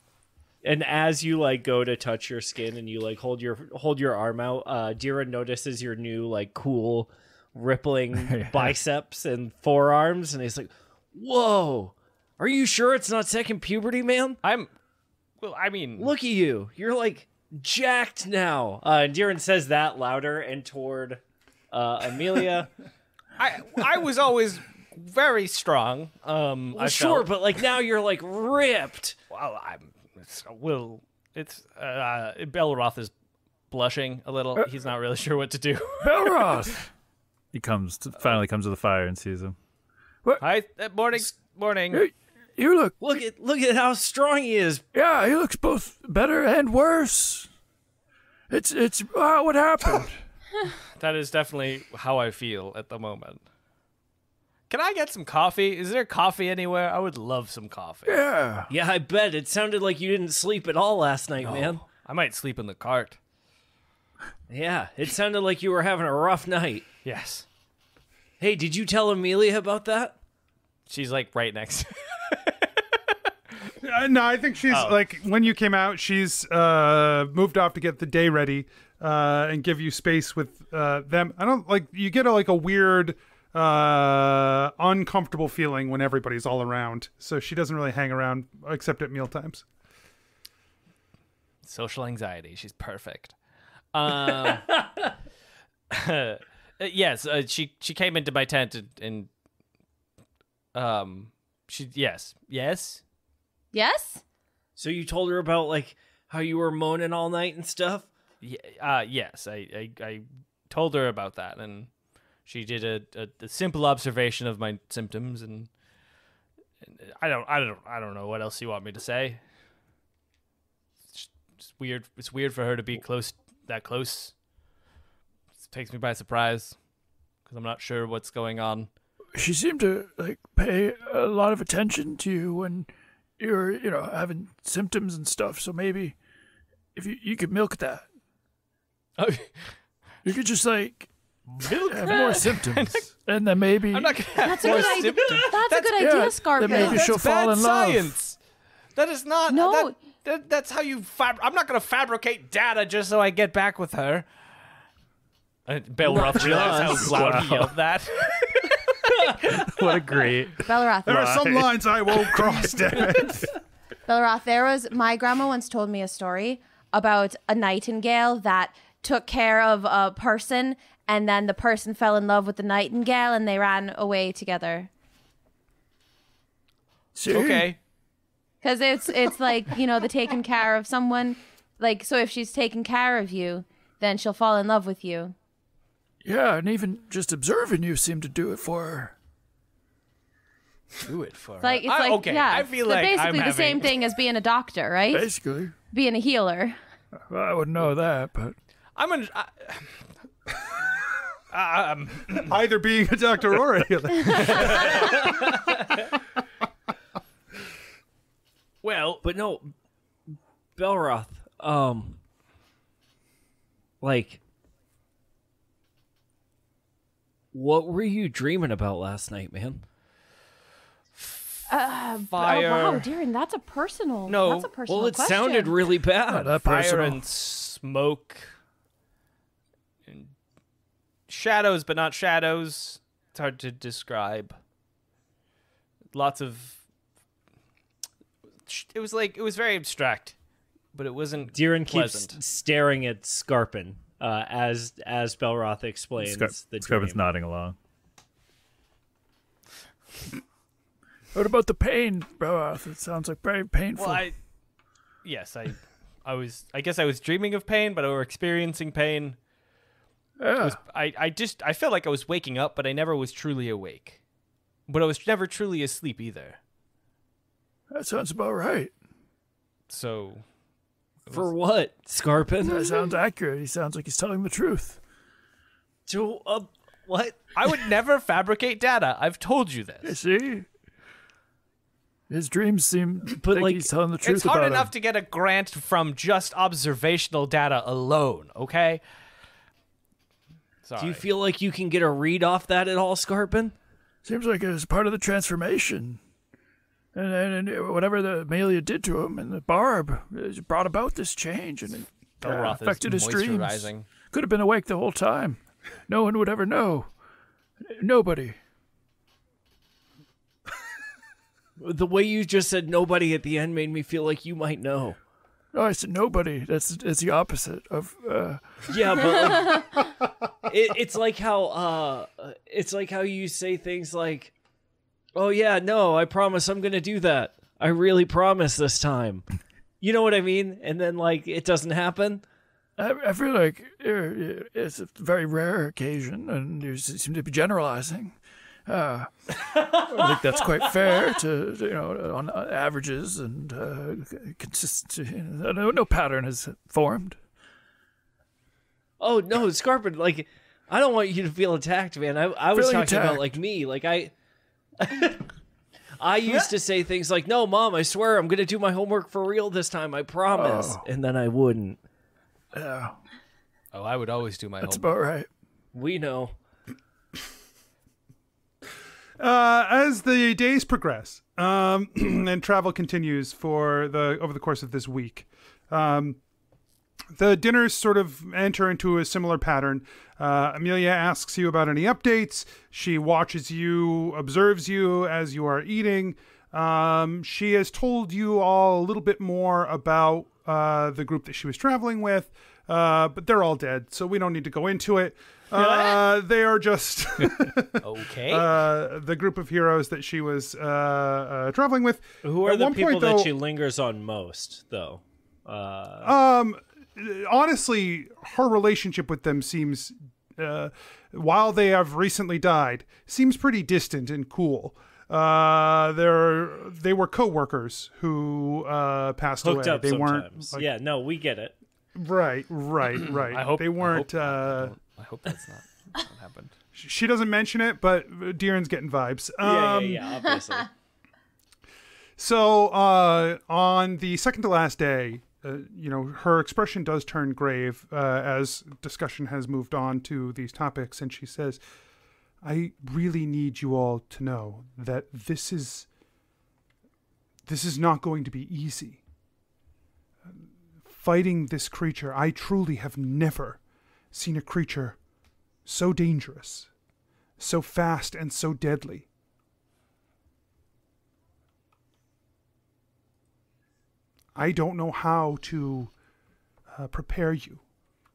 And as you, like, go to touch your skin and you, like, hold your arm out, Deeran notices your new, like, cool, rippling biceps and forearms, and he's like, whoa! Are you sure it's not second puberty, man? Well, I mean... Look at you. You're, like, jacked now. And Deeran says that louder and toward Amelia. I was always very strong. Well, sure, but, like, now you're, like, ripped. Well, Belroth is blushing a little. He's not really sure what to do. Belroth! He finally comes to the fire and sees him. Hi, morning. Hey, you look... Look at how strong he is. Yeah, he looks both better and worse. It's what happened? That is definitely how I feel at the moment. Can I get some coffee? Is there coffee anywhere? I would love some coffee. Yeah. Yeah, I bet. It sounded like you didn't sleep at all last night, man. I might sleep in the cart. Yeah, it sounded like you were having a rough night. Yes. Hey, did you tell Amelia about that? She's like right next. No, I think she's like, when you came out, she's moved off to get the day ready and give you space with them. I don't like, you get a weird uncomfortable feeling when everybody's all around, so she doesn't really hang around except at meal times. Social anxiety. She's perfect. Yes, she came into my tent and yes. Yes? So you told her about, like, how you were moaning all night and stuff? Yes, I told her about that, and she did a simple observation of my symptoms, and I don't know what else you want me to say. It's weird. It's weird for her to be that close. It takes me by surprise because I'm not sure what's going on. She seemed to like pay a lot of attention to you when you're, having symptoms and stuff. So maybe if you could milk that, you could just like have more symptoms, and then maybe I'm not gonna have more symptoms. That's a good idea, Scarpin. then maybe she'll fall in love. Science. That is not. No. That's how you. I'm not going to fabricate data just so I get back with her. Belroth realized how loud he yelled that. What a great... Belroth. There are some lines I won't cross, damn it. Belroth, my grandma once told me a story about a nightingale that took care of a person, and then the person fell in love with the nightingale, and they ran away together. Okay. Because it's like, the taking care of someone. Like, so if she's taking care of you, then she'll fall in love with you. Yeah, and even just observing you seemed to do it for her. Do it for her. It's like, okay. yeah. I feel it's like basically I'm the same thing as being a doctor, right? Basically. Being a healer. Well, I wouldn't know that, but... Either being a doctor or a healer. Well, but no, Belroth, like, what were you dreaming about last night, man? Fire. Oh, wow, Deeran, that's a personal. No. That's a personal Well, it question. sounded really bad. That Fire personal. and smoke. And shadows, but not shadows. It's hard to describe. Lots of... It was very abstract, but it wasn't Deeran keeps pleasant. staring at Skarpin as Belroth explains the dream. Skarpin's nodding along. What about the pain, Belroth? It sounds like very painful. Well, I guess I was dreaming of pain, but I were experiencing pain. Yeah. I felt like I was waking up, but I never was truly awake. But I was never truly asleep either. That sounds about right. So, For what, Skarpin? That sounds accurate. He sounds like he's telling the truth. To what? I would never fabricate data. I've told you You this. see? His dreams seem But, like like, he's telling the truth It's hard about enough him. to get a grant from just observational data alone, okay? Sorry. Do you feel like you can get a read off that at all, Skarpin? Seems like it was part of the transformation. And whatever the Amelia did to him and the barb brought about this change and it Belroth affected is his dreams. moisturizing. Could have been awake the whole time. No one would ever know. Nobody. The way you just said nobody at the end made me feel like you might know. No, I said nobody. That's the opposite of. Yeah, but like, it's like how you say things like, "Oh yeah, no, I promise I'm gonna do that. I really promise this time." You know what I mean? And then like it doesn't happen. I feel like it's a very rare occasion, and you seem to be generalizing. I think that's quite fair to on averages and consistency. No pattern is formed. Oh no, Skarpin, like I don't want you to feel attacked, man. I was Feeling talking about attacked. like me, like I used to say things like, "No, Mom, I swear I'm gonna do my homework for real this time. I promise," and then I wouldn't. Yeah, Oh, I would always do my that's homework. about right. We know. As the days progress and travel continues over the course of this week, the dinners sort of enter into a similar pattern. Amelia asks you about any updates. She watches you, observes you as you are eating. She has told you all a little bit more about the group that she was traveling with, but they're all dead, so we don't need to go into it. They are just Okay. the group of heroes that she was traveling with. Who are At the one people point, that though, she lingers on most, though? honestly, her relationship with them seems, while they have recently died, seems pretty distant and cool. They were co-workers who passed Hooked away. up They sometimes. weren't Yeah, no, we get it. right. I hope they weren't. I hope that's not what happened. She doesn't mention it, but Deeran's getting vibes. Yeah, obviously. So on the second to last day, her expression does turn grave as discussion has moved on to these topics, and she says, "I really need you all to know that this is not going to be easy. Fighting this creature, I truly have never seen a creature so dangerous, so fast, and so deadly. I don't know how to prepare you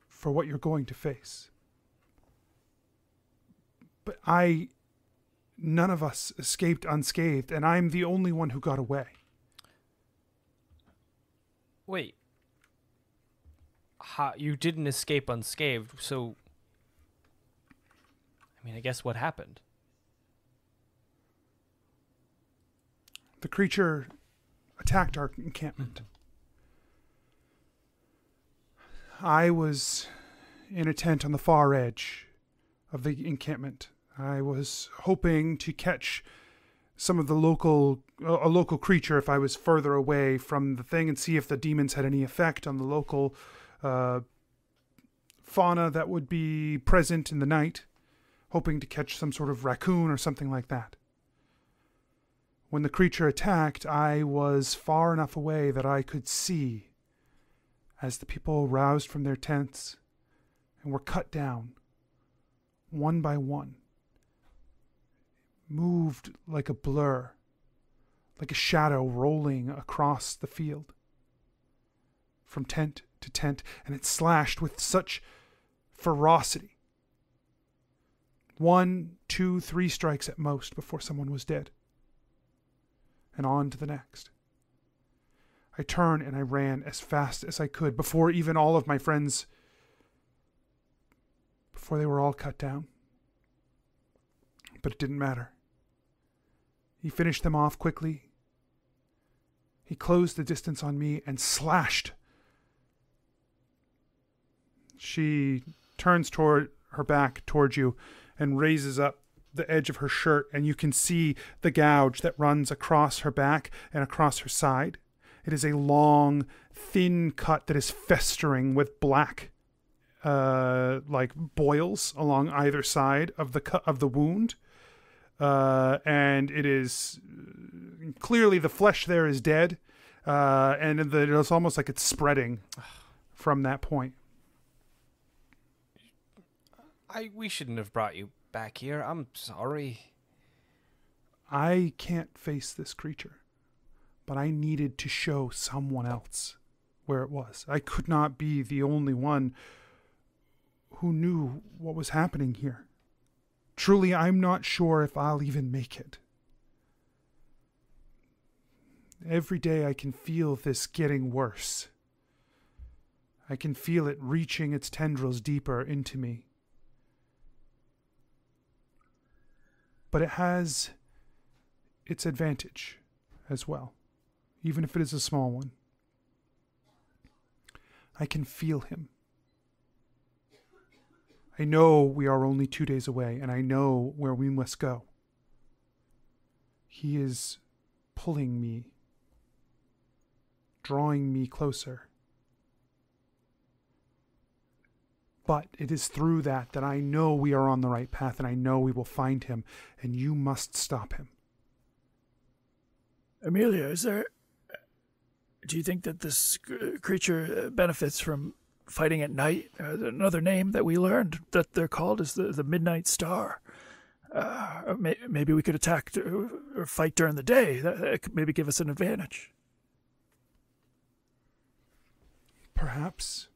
for what you're going to face. But none of us escaped unscathed, and I'm the only one who got away." Wait. You didn't escape unscathed, so... I mean, I guess what happened? The creature attacked our encampment. I was in a tent on the far edge of the encampment. I was hoping to catch some of a local creature if I was further away from the thing and see if the demons had any effect on the local fauna that would be present in the night, hoping to catch some sort of raccoon or something like that. When the creature attacked, I was far enough away that I could see as the people roused from their tents and were cut down, one by one, moved like a blur, like a shadow rolling across the field, from tent to tent, and it slashed with such ferocity. 1, 2, 3 strikes at most before someone was dead. and on to the next. I turned and I ran as fast as I could before even all of my friends, before they were all cut down. But it didn't matter. He finished them off quickly. He closed the distance on me and slashed. She turns her back towards you and raises up the edge of her shirt, and you can see the gouge that runs across her back and across her side. It is a long, thin cut that is festering with black, like boils along either side of the wound. And it is clearly the flesh there is dead, and it's almost like it's spreading from that point. We shouldn't have brought you back here. I'm sorry. I can't face this creature, but I needed to show someone else where it was. I could not be the only one who knew what was happening here. Truly, I'm not sure if I'll even make it. Every day I can feel this getting worse. I can feel it reaching its tendrils deeper into me. But it has its advantage as well, even if it is a small one. I can feel him. I know we are only 2 days away, and I know where we must go. He is pulling me, drawing me closer. But it is through that I know we are on the right path, and I know we will find him, and you must stop him. Amelia, do you think that this creature benefits from fighting at night? Another name that we learned that they're called is the Midnight Star. Maybe we could attack or fight during the day. That could maybe give us an advantage. Perhaps.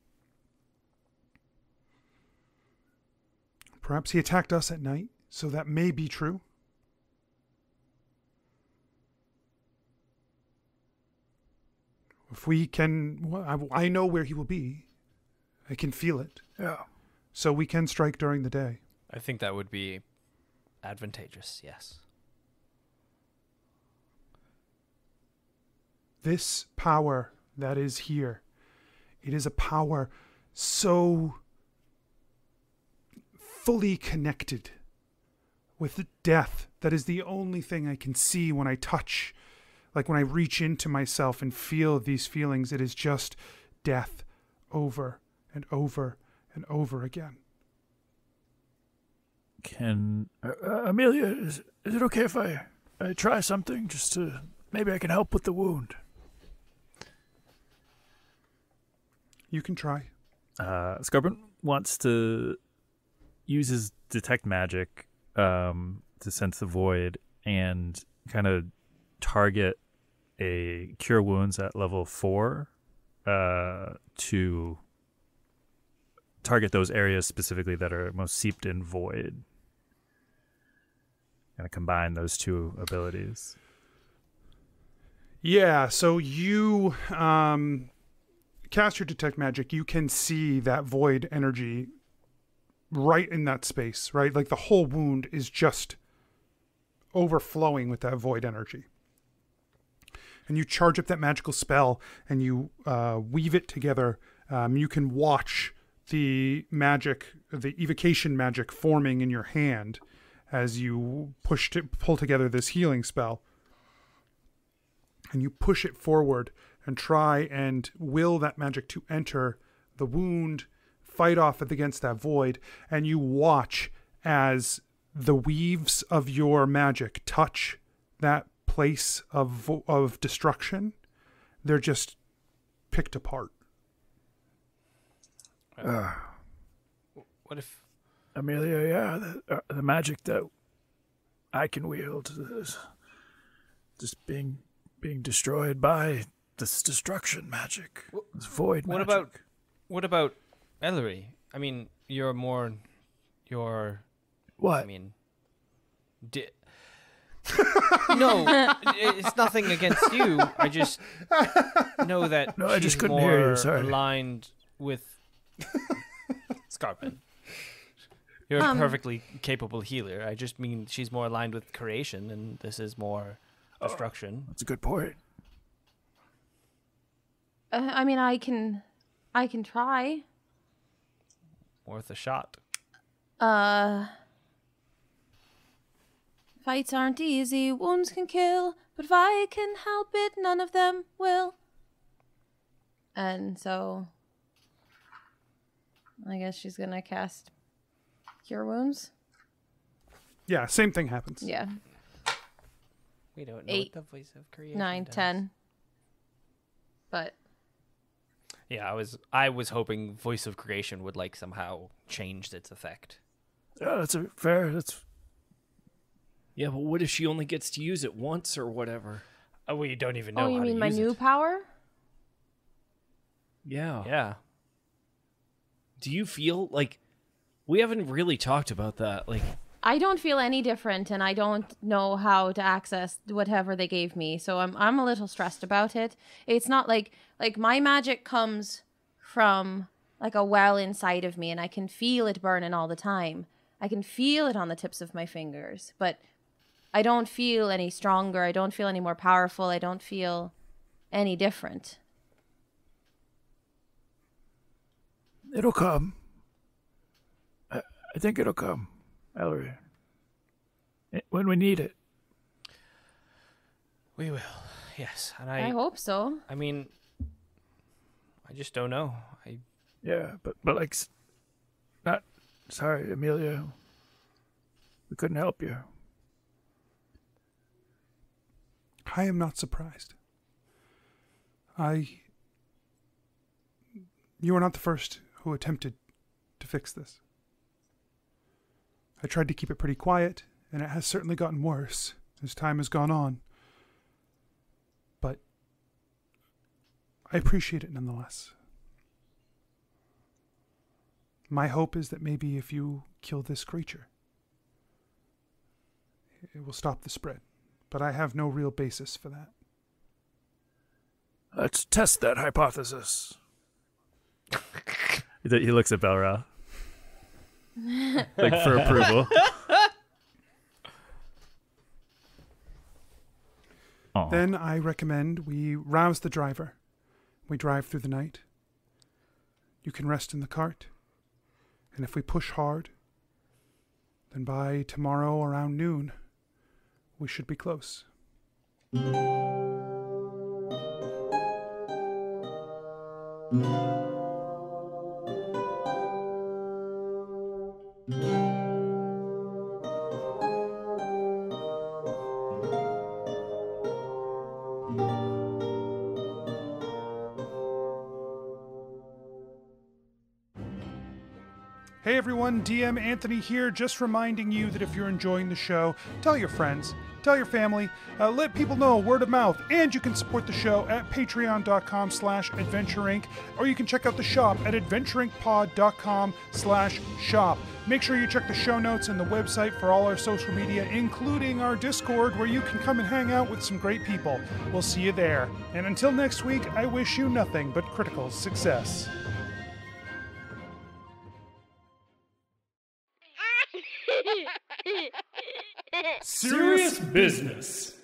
Perhaps he attacked us at night, so that may be true. If we can, well, I know where he will be. I can feel it. Yeah. So we can strike during the day. I think that would be advantageous, yes. This power that is here, it is a power so fully connected with death. That is the only thing I can see when I touch, like when I reach into myself and feel these feelings. It is just death over and over and over again. Amelia, is it okay if I try something just to, maybe I can help with the wound? You can try. Skarpin wants to use his detect magic to sense the void and kind of target a cure wounds at level 4 to target those areas specifically that are most seeped in void. Kind of combine those two abilities. Yeah, so you cast your detect magic. You can see that void energy right in that space, right? Like the whole wound is just overflowing with that void energy. And you charge up that magical spell and you weave it together. You can watch the magic, the evocation magic forming in your hand as you pull together this healing spell. And you push it forward and try and will that magic to enter the wound, fight off against that void, and you watch as the weaves of your magic touch that place of destruction. They're just picked apart. What if... Amelia, yeah, the magic that I can wield is just being destroyed by this destruction magic, this void magic. What about Ellery? I mean, you're... What? I mean, No, it's nothing against you. I just know that No, I just she's couldn't more hear you, sorry. aligned with You're a perfectly capable healer. I just mean she's more aligned with creation, and this is more destruction. That's a good point. I mean, I can try. Worth a shot. Fights aren't easy, wounds can kill, but if I can help it, none of them will. And so, I guess she's gonna cast Cure Wounds. Yeah, same thing happens. Yeah. We don't know 8, what the voice of creation 9, does. 10. But Yeah, I was hoping voice of creation would like somehow change its effect. Yeah, that's fair. That's Yeah, but what if she only gets to use it once or whatever? Oh, well, you don't even know oh, you how mean to my use new it. power? Yeah. Yeah. Do you feel like we haven't really talked about that? Like, I don't feel any different, and I don't know how to access whatever they gave me. So I'm a little stressed about it. It's not like my magic comes from like a well inside of me, and I can feel it burning all the time. I can feel it on the tips of my fingers, but I don't feel any stronger. I don't feel any more powerful. I don't feel any different. it'll come. I think it'll come, Ellery. When we need it. We will. Yes, and I hope so. I mean, I just don't know. Yeah, but like, not sorry, Amelia. We couldn't help you. I am not surprised. You are not the first who attempted to fix this. I tried to keep it pretty quiet, and it has certainly gotten worse as time has gone on. But I appreciate it nonetheless. My hope is that maybe if you kill this creature, it will stop the spread. But I have no real basis for that. Let's test that hypothesis. He looks at Belroth. Like for approval. Aw. Then I recommend we rouse the driver. We drive through the night. You can rest in the cart. And if we push hard, then by tomorrow around noon, we should be close. Hey everyone, DM Anthony here, just reminding you that if you're enjoying the show, tell your friends, tell your family, let people know word of mouth, and you can support the show at patreon.com/adventureinc, or you can check out the shop at adventureincpod.com/shop. Make sure you check the show notes and the website for all our social media, including our Discord, where you can come and hang out with some great people. We'll see you there. And until next week, I wish you nothing but critical success. Serious business.